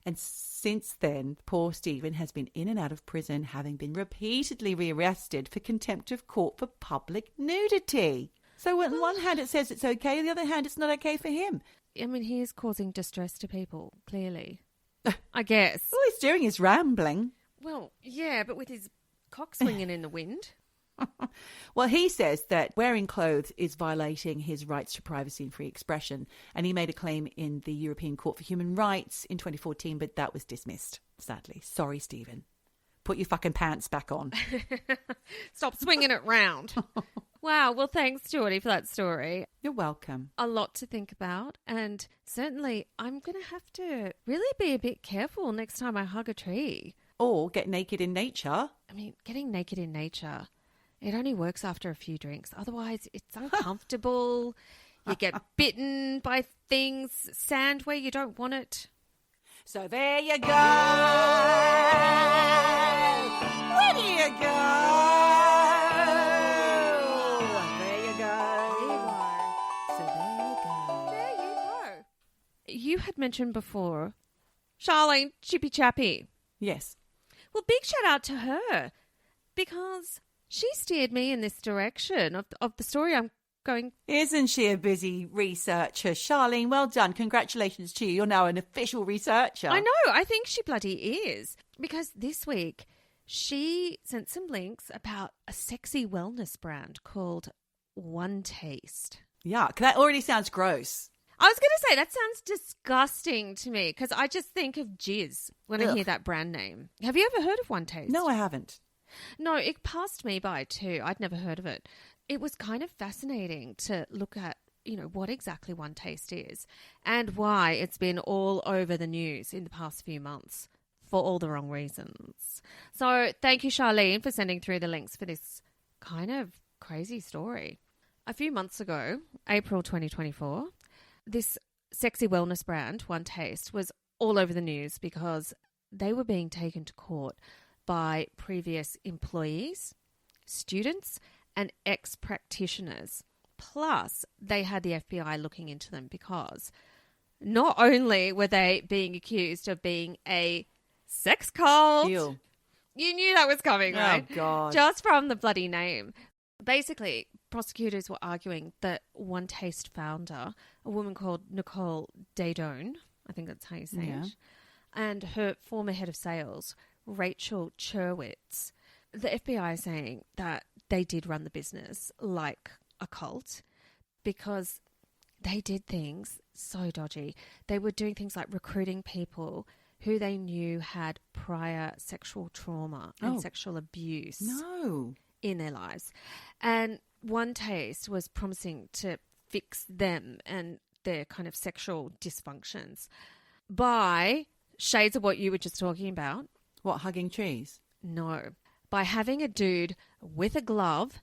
And since then, poor Stephen has been in and out of prison, having been repeatedly rearrested for contempt of court for public nudity. So on one hand, it says it's okay. On the other hand, it's not okay for him. I mean, he is causing distress to people, clearly. I guess. All he's doing is rambling. Well, yeah, but with his cock swinging in the wind. Well, he says that wearing clothes is violating his rights to privacy and free expression. And he made a claim in the European Court for Human Rights in 2014, but that was dismissed, sadly. Sorry, Stephen. Put your fucking pants back on. Stop swinging it round. Wow. Well, thanks, Geordie, for that story. You're welcome. A lot to think about. And certainly I'm going to have to really be a bit careful next time I hug a tree. Or get naked in nature. I mean, getting naked in nature, it only works after a few drinks. Otherwise, it's uncomfortable. You get bitten by things, sand where you don't want it. So there you go. Where do you go? There you go. So there you go. There you go. You had mentioned before, Charlene Chippy Chappy. Yes. Well, big shout out to her because she steered me in this direction of the story I'm going. Isn't she a busy researcher? Charlene, well done. Congratulations to you. You're now an official researcher. I know. I think she bloody is. Because this week, she sent some links about a sexy wellness brand called OneTaste. Yuck. That already sounds gross. I was going to say, that sounds disgusting to me because I just think of jizz when I hear that brand name. Have you ever heard of OneTaste? No, I haven't. No, it passed me by too. I'd never heard of it. It was kind of fascinating to look at, what exactly OneTaste is and why it's been all over the news in the past few months for all the wrong reasons. So thank you, Charlene, for sending through the links for this kind of crazy story. A few months ago, April 2024, this sexy wellness brand, OneTaste, was all over the news because they were being taken to court by previous employees, students, and ex-practitioners. Plus, they had the FBI looking into them because not only were they being accused of being a sex cult. Ew. You knew that was coming, right? Oh, God. Just from the bloody name. Basically, prosecutors were arguing that OneTaste founder, a woman called Nicole Daedone, I think that's how you say it, and her former head of sales, Rachel Cherwitz. The FBI is saying that they did run the business like a cult because they did things so dodgy. They were doing things like recruiting people who they knew had prior sexual trauma and sexual abuse in their lives. And OneTaste was promising to fix them and their kind of sexual dysfunctions by shades of what you were just talking about. What, hugging trees? No. By having a dude with a glove,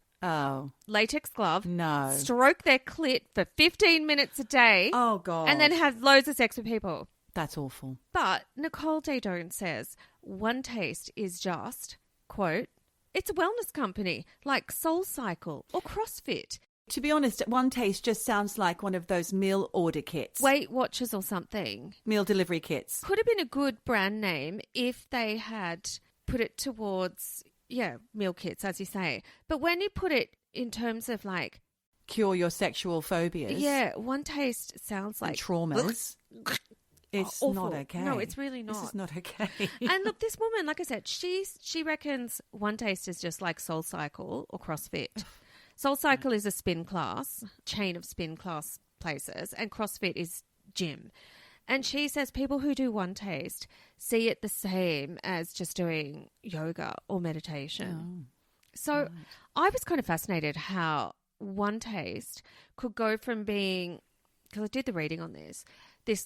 latex glove, stroke their clit for 15 minutes a day. Oh, God. And then have loads of sex with people. That's awful. But Nicole Daedone says OneTaste is just, quote, it's a wellness company like Soul Cycle or CrossFit. To be honest, OneTaste just sounds like one of those meal order kits. Weight Watchers or something. Meal delivery kits. Could have been a good brand name if they had put it towards, meal kits, as you say. But when you put it in terms of like... Cure your sexual phobias. Yeah, OneTaste sounds like... And traumas. It's not okay. No, it's really not. This is not okay. And look, this woman, like I said, she reckons OneTaste is just like Soul Cycle or CrossFit. Soul Cycle is a spin class, chain of spin class places, and CrossFit is gym. And she says people who do OneTaste see it the same as just doing yoga or meditation. So I was kind of fascinated how OneTaste could go from being, because I did the reading on this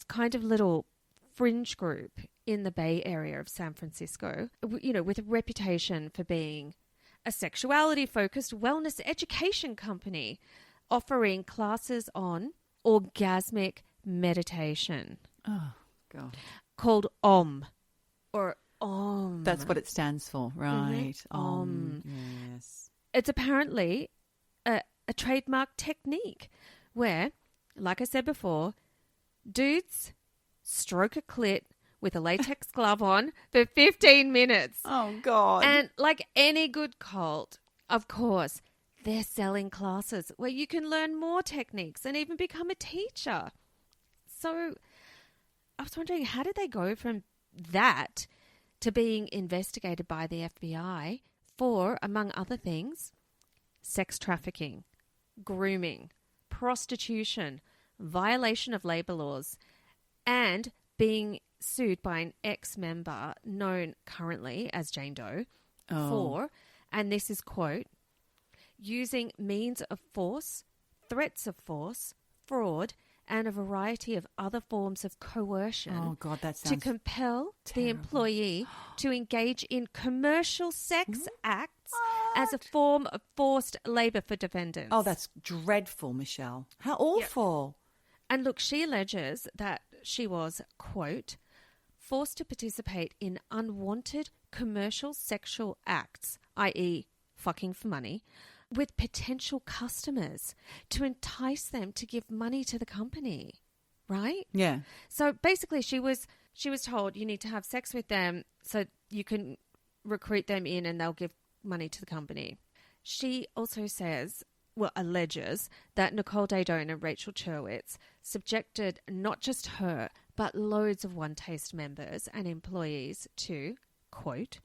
kind of little fringe group in the Bay Area of San Francisco, with a reputation for being a sexuality-focused wellness education company offering classes on orgasmic meditation. Oh, God. Called OM. Or OM. That's what it stands for, right? Mm-hmm. OM. Yes. It's apparently a trademark technique where, like I said before, dudes stroke a clit with a latex glove on for 15 minutes. Oh, God. And like any good cult, of course, they're selling classes where you can learn more techniques and even become a teacher. So I was wondering, how did they go from that to being investigated by the FBI for, among other things, sex trafficking, grooming, prostitution, violation of labour laws, and being sued by an ex-member known currently as Jane Doe for, and this is, quote, using means of force, threats of force, fraud, and a variety of other forms of coercion to compel the employee to engage in commercial sex acts as a form of forced labour for defendants. Oh, that's dreadful, Michelle. How awful. Yep. And look, she alleges that she was, quote, forced to participate in unwanted commercial sexual acts, i.e. fucking for money, with potential customers to entice them to give money to the company, right? Yeah. So basically she was told you need to have sex with them so you can recruit them in and they'll give money to the company. She also alleges that Nicole Daedone and Rachel Cherwitz subjected not just her, but loads of OneTaste members and employees to, quote,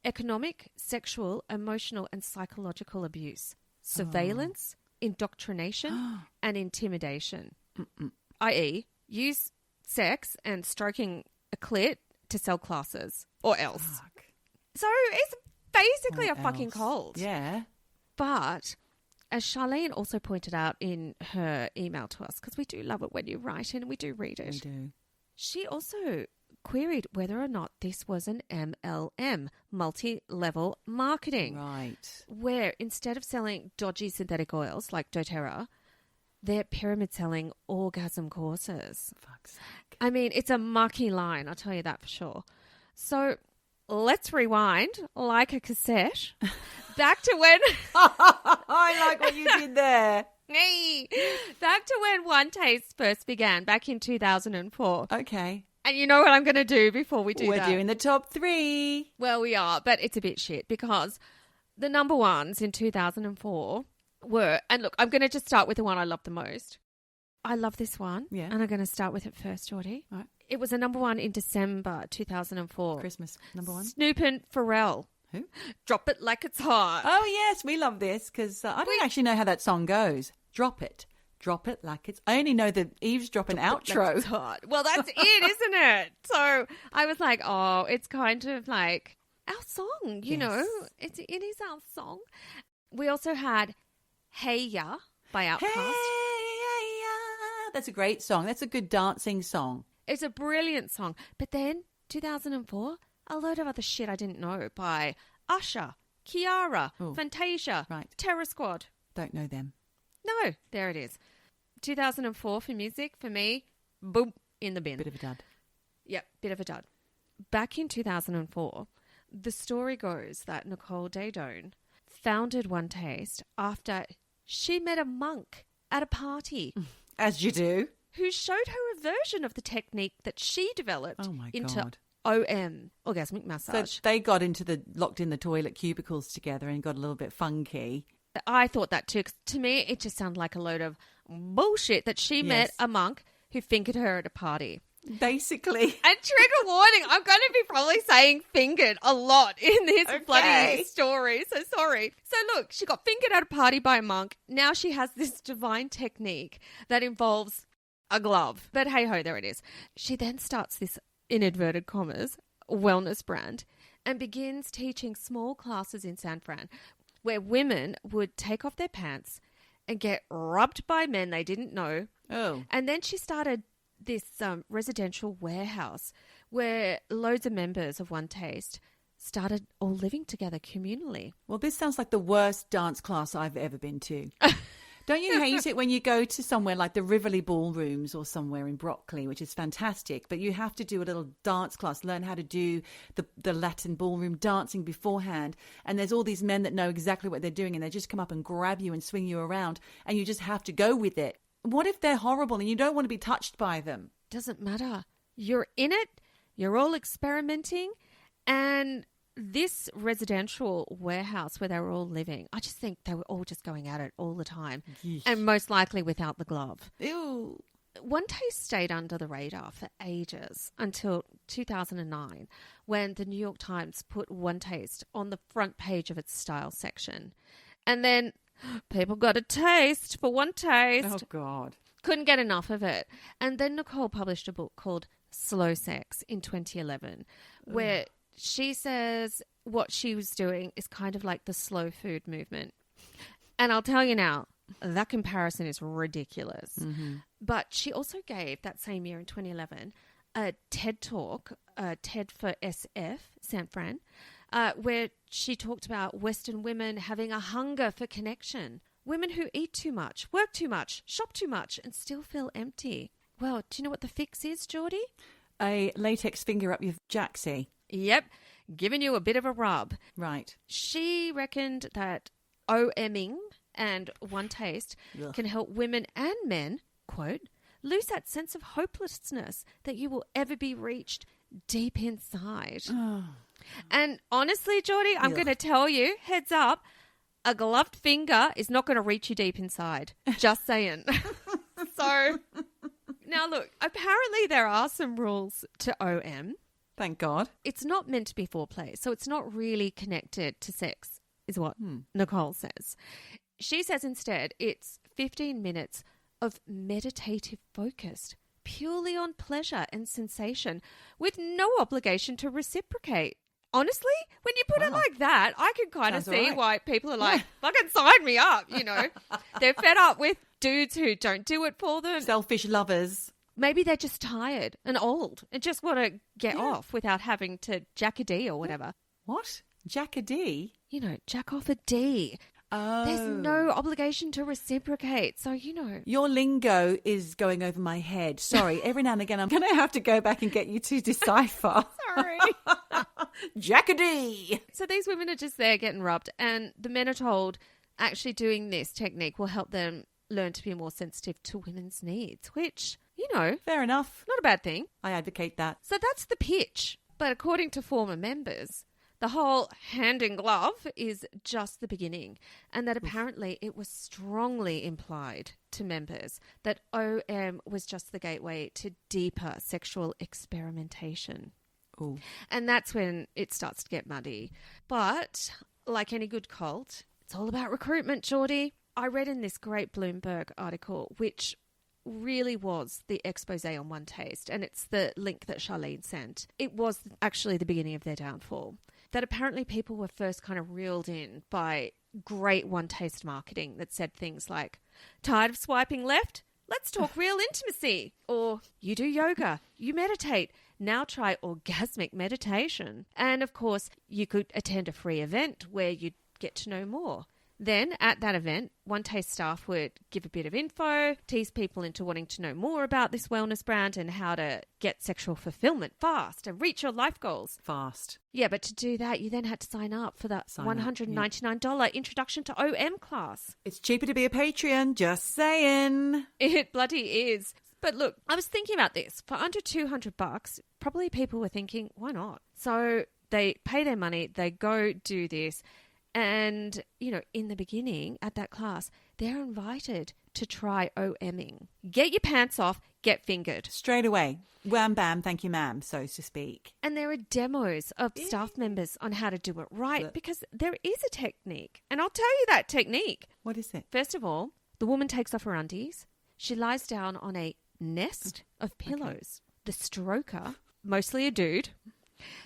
economic, sexual, emotional, and psychological abuse, surveillance, indoctrination, and intimidation, i.e. use sex and stroking a clit to sell classes or else. Fuck. So it's basically a fucking cult. Yeah. But as Charlene also pointed out in her email to us, because we do love it when you write in and we do read it. We do. She also queried whether or not this was an MLM, multi-level marketing. Right. Where instead of selling dodgy synthetic oils like doTERRA, they're pyramid selling orgasm courses. Fuck's sake. I mean, it's a mucky line, I'll tell you that for sure. So let's rewind like a cassette back to when... I like what you did there. Back to when OneTaste first began, back in 2004. Okay. And you know what I'm going to do before we do We're that? doing the top 3. Well, we are, but it's a bit shit because the number ones in 2004 were, and look, I'm going to just start with the one I love the most. I love this one. Yeah. And I'm going to start with it first, Geordie. All right. It was a number one in December 2004. Christmas, number 1. Snoop and Pharrell. Who? Drop It Like It's Hot. Oh, yes, we love this because I don't actually know how that song goes. Drop it. Drop it like it's... I only know the Eavesdroppin outro. Like it's hot. Well, that's it, isn't it? So I was like, oh, it's kind of like our song, you know. It is our song. We also had Hey Ya by Outkast. Hey, yeah, yeah. That's a great song. That's a good dancing song. It's a brilliant song. But then 2004, a load of other shit I didn't know by Usher, Kiara, Ooh. Fantasia, Right. Terror Squad. Don't know them. No, there it is. 2004 for music, for me, boom, in the bin. Bit of a dud. Yep, bit of a dud. Back in 2004, the story goes that Nicole Daedone founded OneTaste after she met a monk at a party As you do. who showed her a version of the technique that she developed Oh, my into God. OM, orgasmic So massage. they got into the locked in the toilet cubicles together and got a little bit funky. I thought that too, 'cause to me, it just sounded like a load of bullshit that she met Yes. a monk who fingered her at a party. Basically. And trigger warning, I'm going to be probably saying fingered a lot in this bloody story. So sorry. So look, she got fingered at a party by a monk. Now she has this divine technique that involves a glove. But hey ho, there it is. She then starts this, in inverted commas, wellness brand and begins teaching small classes in San Fran where women would take off their pants and get rubbed by men they didn't know. Oh. And then she started this residential warehouse where loads of members of OneTaste started all living together communally. Well, this sounds like the worst dance class I've ever been to. Don't you hate it when you go to somewhere like the Rivoli Ballrooms or somewhere in Broccoli, which is fantastic, but you have to do a little dance class, learn how to do the Latin ballroom dancing beforehand, and there's all these men that know exactly what they're doing, and they just come up and grab you and swing you around, and you just have to go with it. What if they're horrible and you don't want to be touched by them? Doesn't matter. You're in it. You're all experimenting. And this residential warehouse where they were all living, I just think they were all just going at it all the time. Yeesh. And most likely without the glove. Ew. OneTaste stayed under the radar for ages until 2009 when the New York Times put OneTaste on the front page of its style section. And then people got a taste for OneTaste. Oh, God. Couldn't get enough of it. And then Nicole published a book called Slow Sex in 2011 where she says what she was doing is kind of like the slow food movement. And I'll tell you now, that comparison is ridiculous. Mm-hmm. But she also gave that same year in 2011 a TED Talk, TED for SF, San Fran, where she talked about Western women having a hunger for connection. Women who eat too much, work too much, shop too much, and still feel empty. Well, do you know what the fix is, Geordie? A latex finger up your jacksie. Yep, giving you a bit of a rub. Right. She reckoned that OMing and OneTaste Ugh. can help women and men, quote, lose that sense of hopelessness that you will ever be reached deep inside. Oh. And honestly, Geordie, I'm Ugh. going to tell you, heads up, a gloved finger is not going to reach you deep inside. Just saying. So, now look, apparently there are some rules to OM. Thank God. It's not meant to be foreplay, so it's not really connected to sex, is what Nicole says. She says instead it's 15 minutes of meditative focus, purely on pleasure and sensation, with no obligation to reciprocate. Honestly, when you put it Wow. like that, I can kind of Sounds see alright. why people are like, fucking sign me up, you know. They're fed up with dudes who don't do it for them. Selfish lovers. Maybe they're just tired and old and just want to get Yeah. off without having to jack a D or whatever. What? Jack a D? You know, jack off a D. Oh. There's no obligation to reciprocate. So, you know. Your lingo is going over my head. Sorry, every now and again I'm going to have to go back and get you to decipher. Sorry. Jack a D. So these women are just there getting rubbed, and the men are told actually doing this technique will help them learn to be more sensitive to women's needs, which, Fair enough. not a bad thing. I advocate that. So that's the pitch. But according to former members, the whole hand in glove is just the beginning, and that apparently it was strongly implied to members that OM was just the gateway to deeper sexual experimentation. Ooh. And that's when it starts to get muddy. But like any good cult, it's all about recruitment, Geordie. I read in this great Bloomberg article, which really was the expose on OneTaste, and it's the link that Charlene sent. It was actually the beginning of their downfall. That apparently people were first kind of reeled in by great OneTaste marketing that said things like, tired of swiping left? Let's talk real intimacy. Or you do yoga, you meditate, now try Orgasmic Meditation. And of course, you could attend a free event where you'd get to know more. Then, at that event, OneTaste staff would give a bit of info, tease people into wanting to know more about this wellness brand and how to get sexual fulfillment fast and reach your life goals. Fast. Yeah, but to do that, you then had to sign up for that $199 Introduction to OM class. It's cheaper to be a Patreon, just saying. It bloody is. But look, I was thinking about this. For under $200, probably people were thinking, why not? So they pay their money, they go do this. And, in the beginning at that class, they're invited to try OMing. Get your pants off, get fingered. Straight away. Wham, bam, thank you, ma'am, so to speak. And there are demos of staff members on how to do it right, because there is a technique. And I'll tell you that technique. What is it? First of all, the woman takes off her undies. She lies down on a nest of pillows. Okay. The stroker, mostly a dude,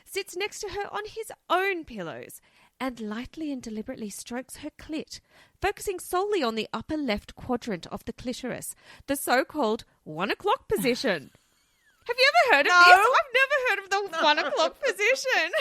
sits next to her on his own pillows and lightly and deliberately strokes her clit, focusing solely on the upper left quadrant of the clitoris, the so-called 1 o'clock position. Have you ever heard of this? I've never heard of the 1 o'clock position.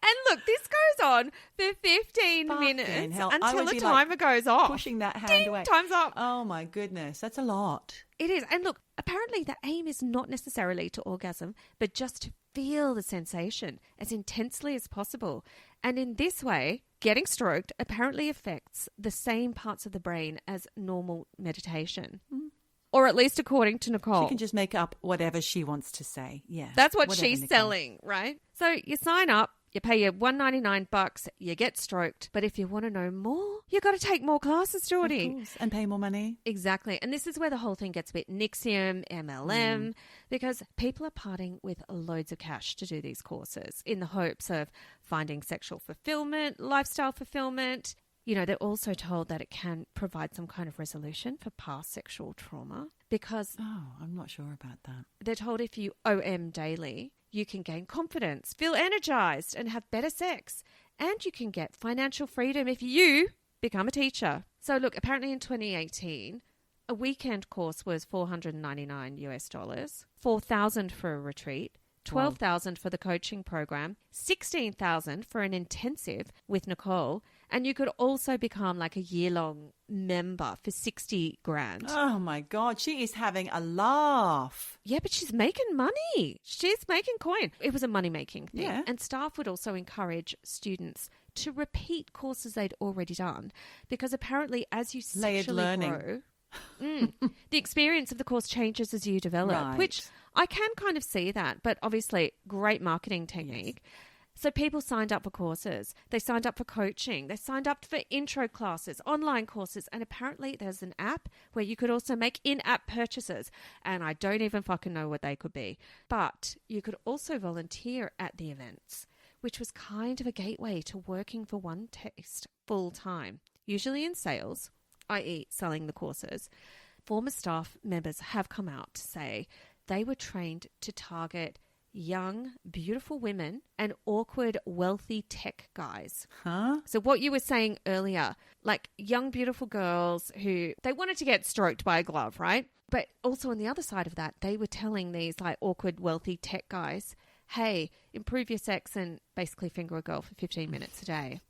And look, this goes on for 15 minutes until the timer goes off. Pushing that hand Ding, away. Time's up. Oh my goodness, that's a lot. It is. And look, apparently the aim is not necessarily to orgasm, but just to feel the sensation as intensely as possible. And in this way, getting stroked apparently affects the same parts of the brain as normal meditation. Mm. Or at least according to Nicole. She can just make up whatever she wants to say. Yeah. That's what she's selling, right? So you sign up. You pay your $199, you get stroked. But if you want to know more, you got to take more classes, Geordie. Of course. And pay more money. Exactly. And this is where the whole thing gets a bit NXIVM, MLM, because people are parting with loads of cash to do these courses in the hopes of finding sexual fulfillment, lifestyle fulfillment. They're also told that it can provide some kind of resolution for past sexual trauma because... Oh, I'm not sure about that. They're told if you OM daily, you can gain confidence, feel energized, and have better sex. And you can get financial freedom if you become a teacher. So look, apparently in 2018, a weekend course was $499 US, $4,000 for a retreat, $12,000 for the coaching program, $16,000 for an intensive with Nicole, and you could also become like a year-long member for $60,000. Oh my God, she is having a laugh. Yeah, but she's making money. She's making coin. It was a money-making thing. Yeah. And staff would also encourage students to repeat courses they'd already done because apparently as you sexually grow, the experience of the course changes as you develop, which I can kind of see that, but obviously great marketing technique. Yes. So people signed up for courses, they signed up for coaching, they signed up for intro classes, online courses, and apparently there's an app where you could also make in-app purchases, and I don't even fucking know what they could be. But you could also volunteer at the events, which was kind of a gateway to working for OneTaste full-time, usually in sales, i.e. selling the courses. Former staff members have come out to say they were trained to target young, beautiful women and awkward, wealthy tech guys. Huh? So what you were saying earlier, like young, beautiful girls who they wanted to get stroked by a glove, right? But also on the other side of that, they were telling these like awkward, wealthy tech guys, hey, improve your sex and basically finger a girl for 15 minutes a day.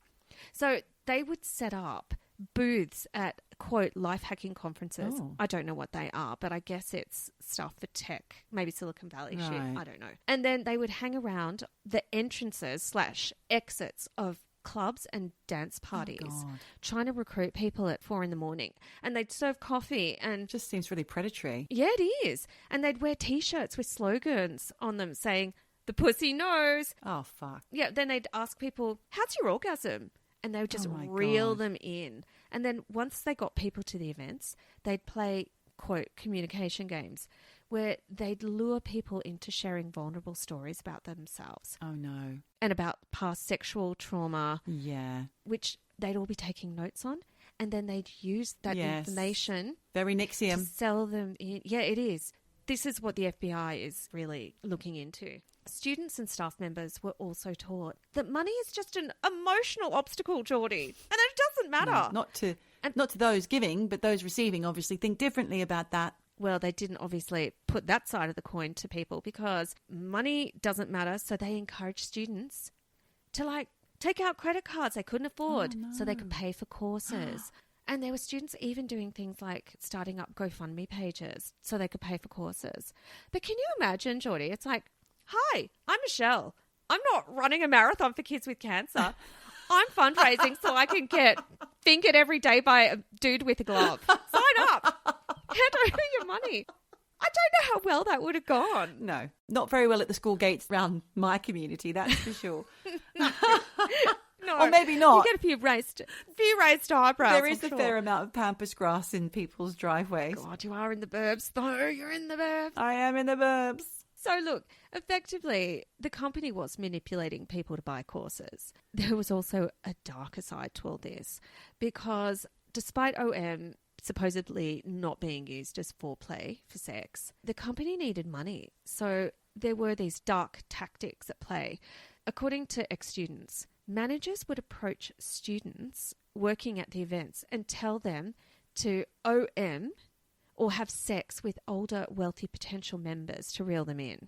So they would set up booths at, quote, life hacking conferences. Oh. I don't know what they are, but I guess it's stuff for tech, maybe Silicon Valley shit. I don't know. And then they would hang around the entrances / exits of clubs and dance parties, God. trying to recruit people at 4 a.m. And they'd serve coffee and... Just seems really predatory. Yeah, it is. And they'd wear T-shirts with slogans on them saying, "The pussy knows." Oh, fuck. Yeah, then they'd ask people, "How's your orgasm?" And they would just Oh my reel God. them in. And then once they got people to the events, they'd play, quote, communication games where they'd lure people into sharing vulnerable stories about themselves Oh, no. and about past sexual trauma, Yeah. which they'd all be taking notes on. And then they'd use that Yes. information Very to Nixium. sell them in. Yeah, it is. This is what the FBI is really looking into. Students and staff members were also taught that money is just an emotional obstacle, Geordie, and it doesn't matter. No, not to those giving, but those receiving obviously think differently about that. Well, they didn't obviously put that side of the coin to people because money doesn't matter, so they encourage students to take out credit cards they couldn't afford so they could pay for courses. And there were students even doing things like starting up GoFundMe pages so they could pay for courses. But can you imagine, Geordie? It's like, "Hi, I'm Michelle. I'm not running a marathon for kids with cancer. I'm fundraising so I can get fingered every day by a dude with a glove. Sign up. Hand over your money." I don't know how well that would have gone. No, not very well at the school gates around my community, that's for sure. No, Or maybe not. You get a few raised eyebrows. There is I'm a sure. fair amount of pampas grass in people's driveways. God, you are in the burbs, though. You're in the burbs. I am in the burbs. So look, effectively, the company was manipulating people to buy courses. There was also a darker side to all this because despite OM supposedly not being used as foreplay for sex, the company needed money. So there were these dark tactics at play. According to ex-students, managers would approach students working at the events and tell them to OM or have sex with older, wealthy potential members to reel them in.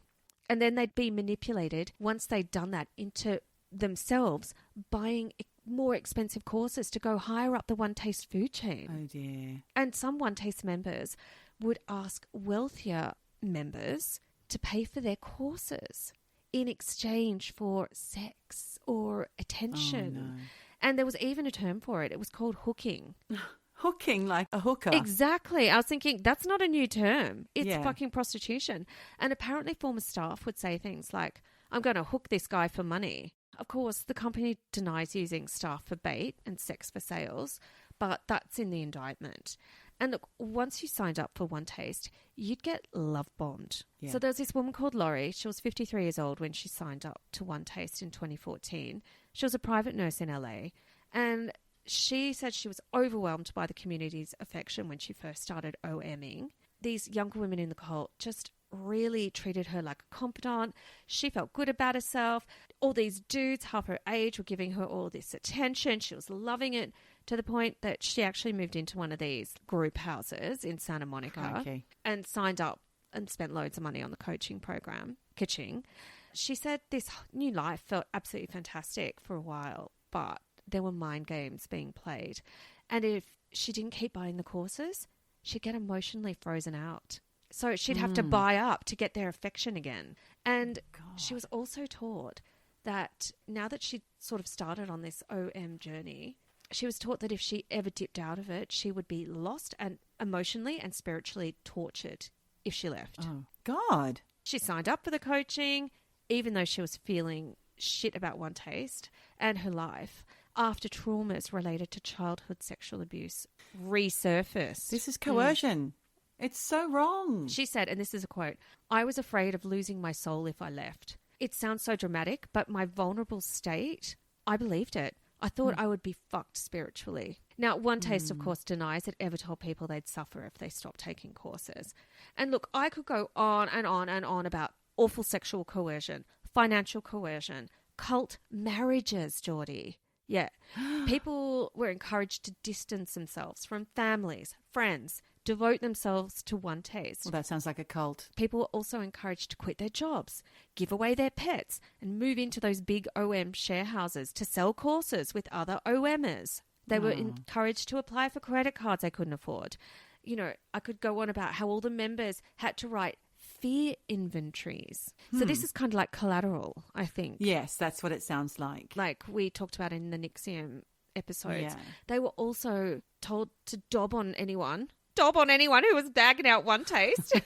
And then they'd be manipulated once they'd done that into themselves buying more expensive courses to go higher up the OneTaste food chain. Oh, dear. And some OneTaste members would ask wealthier members to pay for their courses in exchange for sex or attention. Oh, no. And there was even a term for it. It was called hooking. Hooking like a hooker. Exactly. I was thinking, that's not a new term. It's Yeah. fucking prostitution. And apparently former staff would say things like, "I'm going to hook this guy for money." Of course, the company denies using staff for bait and sex for sales, but that's in the indictment. And look, once you signed up for OneTaste, you'd get love bombed. Yeah. So there's this woman called Laurie. She was 53 years old when she signed up to OneTaste in 2014. She was a private nurse in LA, and she said she was overwhelmed by the community's affection when she first started OMing. These younger women in the cult just really treated her like a confidant. She felt good about herself. All these dudes half her age were giving her all this attention. She was loving it to the point that she actually moved into one of these group houses in Santa Monica Crikey. and signed up and spent loads of money on the coaching program, Kaching. She said this new life felt absolutely fantastic for a while, but there were mind games being played. And if she didn't keep buying the courses, she'd get emotionally frozen out. So she'd have to buy up to get their affection again. And she was also taught that now that she'd sort of started on this OM journey, she was taught that if she ever dipped out of it, she would be lost and emotionally and spiritually tortured if she left. Oh, God. She signed up for the coaching, even though she was feeling shit about OneTaste and her life after traumas related to childhood sexual abuse resurfaced. This is coercion. It's so wrong. She said, and this is a quote, "I was afraid of losing my soul if I left. It sounds so dramatic, but my vulnerable state, I believed it. I thought I would be fucked spiritually." Now, OneTaste, of course, denies it ever told people they'd suffer if they stopped taking courses. And look, I could go on and on and on about awful sexual coercion, financial coercion, cult marriages, Geordie. Yeah. People were encouraged to distance themselves from families, friends, devote themselves to OneTaste. Well, that sounds like a cult. People were also encouraged to quit their jobs, give away their pets, and move into those big OM share houses to sell courses with other OMers. They were encouraged to apply for credit cards they couldn't afford. You know, I could go on about how all the members had to write fear inventories. So this is kind of like collateral, I think. Yes, that's what it sounds like. Like we talked about in the Nixium episodes. Yeah. They were also told to dob on anyone who was bagging out OneTaste.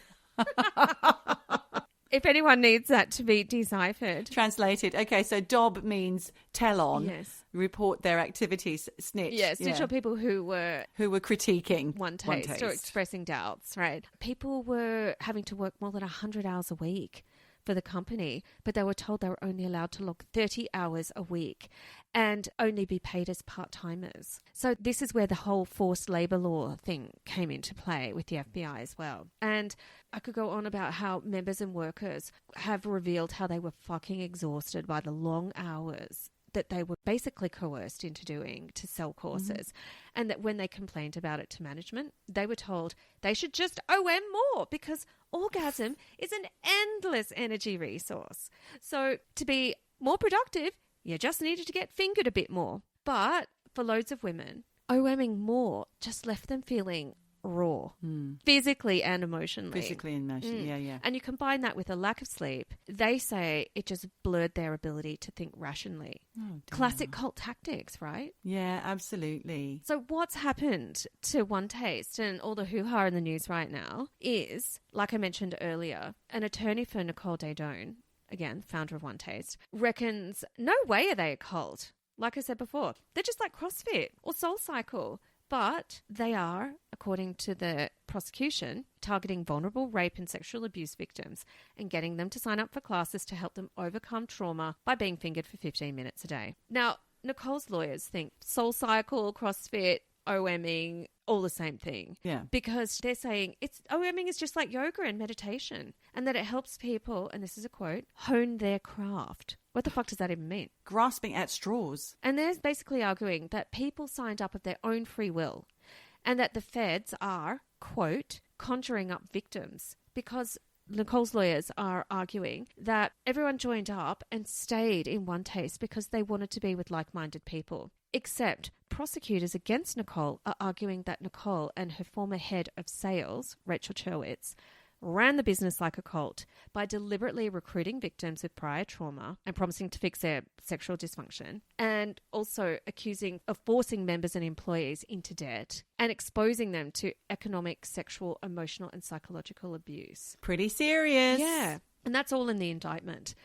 If anyone needs that to be deciphered. Translated. Okay, so dob means tell on. Yes. Report their activities. Snitch. Yes, snitch on people who were critiquing OneTaste or expressing doubts, right? People were having to work more than 100 hours a week for the company, but they were told they were only allowed to log 30 hours a week and only be paid as part-timers. So this is where the whole forced labour law thing came into play with the FBI as well. And I could go on about how members and workers have revealed how they were fucking exhausted by the long hours that they were basically coerced into doing to sell courses. And that when they complained about it to management, they were told they should just OM more because orgasm is an endless energy resource. So to be more productive, you just needed to get fingered a bit more. But for loads of women, OMing more just left them feeling raw, physically and emotionally. Yeah. And you combine that with a lack of sleep, they say it just blurred their ability to think rationally. Classic cult tactics, right? Yeah, absolutely. So what's happened to OneTaste and all the hoo-ha in the news right now is, like I mentioned earlier, an attorney for Nicole Daedone, again, founder of OneTaste, reckons no way are they a cult. Like I said before, they're just like CrossFit or SoulCycle. But they are, according to the prosecution, targeting vulnerable rape and sexual abuse victims and getting them to sign up for classes to help them overcome trauma by being fingered for 15 minutes a day. Now, Nicole's lawyers think SoulCycle, CrossFit, OMing, all the same thing. Yeah. Because they're saying OMing is just like yoga and meditation and that it helps people, and this is a quote, hone their craft. What the fuck does that even mean? Grasping at straws. And they're basically arguing that people signed up of their own free will and that the feds are, quote, conjuring up victims because Nicole's lawyers are arguing that everyone joined up and stayed in OneTaste because they wanted to be with like-minded people. Except prosecutors against Nicole are arguing that Nicole and her former head of sales, Rachel Cherwitz, ran the business like a cult by deliberately recruiting victims with prior trauma and promising to fix their sexual dysfunction, and also accusing of forcing members and employees into debt and exposing them to economic, sexual, emotional and psychological abuse. Pretty serious. Yeah, and that's all in the indictment.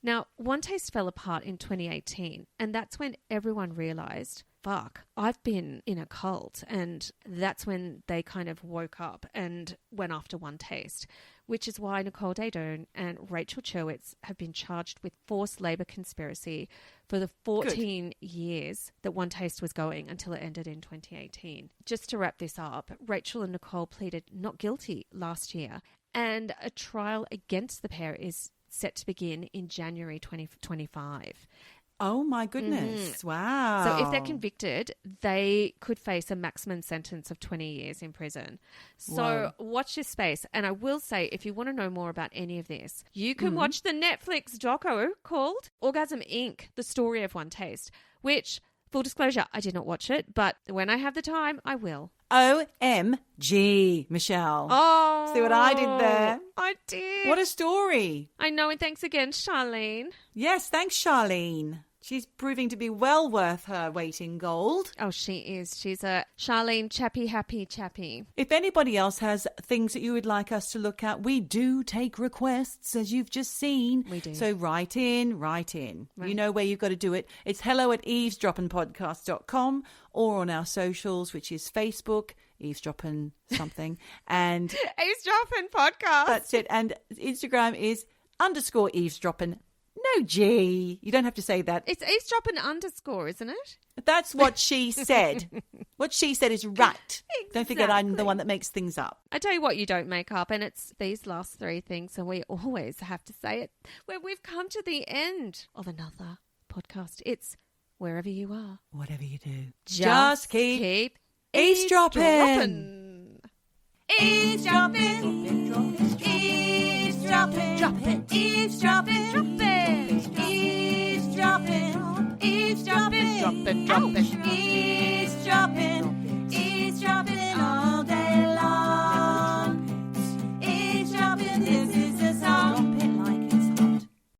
Now, OneTaste fell apart in 2018, and that's when everyone realised, fuck, I've been in a cult. And that's when they kind of woke up and went after OneTaste, which is why Nicole Daedone and Rachel Cherwitz have been charged with forced labour conspiracy for the 14 years that OneTaste was going until it ended in 2018. Just to wrap this up, Rachel and Nicole pleaded not guilty last year, and a trial against the pair is set to begin in January 2025. Oh my goodness. Wow. So if they're convicted, they could face a maximum sentence of 20 years in prison. So watch this space. And I will say, if you want to know more about any of this, you can watch the Netflix doco called Orgasm Inc., The Story of OneTaste, which, full disclosure, I did not watch it, but when I have the time, I will. OMG, Michelle. Oh. See what I did there? I did. What a story. I know, and thanks again, Charlene. Yes, thanks, Charlene. She's proving to be well worth her weight in gold. Oh, she is. She's a Charlene chappy, happy chappy. If anybody else has things that you would like us to look at, we do take requests, as you've just seen. We do. So write in. Right. You know where you've got to do it. It's hello@eavesdroppinpodcast.com or on our socials, which is Facebook, Eavesdroppin something, and Eavesdroppin podcast. That's it. And Instagram is _eavesdroppin. No G. You don't have to say that. It's eavesdropping _ isn't it? That's what she said. What she said is right. Exactly. Don't forget I'm the one that makes things up. I tell you what you don't make up, and it's these last three things, and we always have to say it, where we've come to the end of another podcast. It's wherever you are. Whatever you do. Just keep eavesdropping. Eavesdropping. Eavesdropping. Dropping. Eavesdropping. Dropping. Eavesdropping. Eavesdropping. Dropping. Dropping.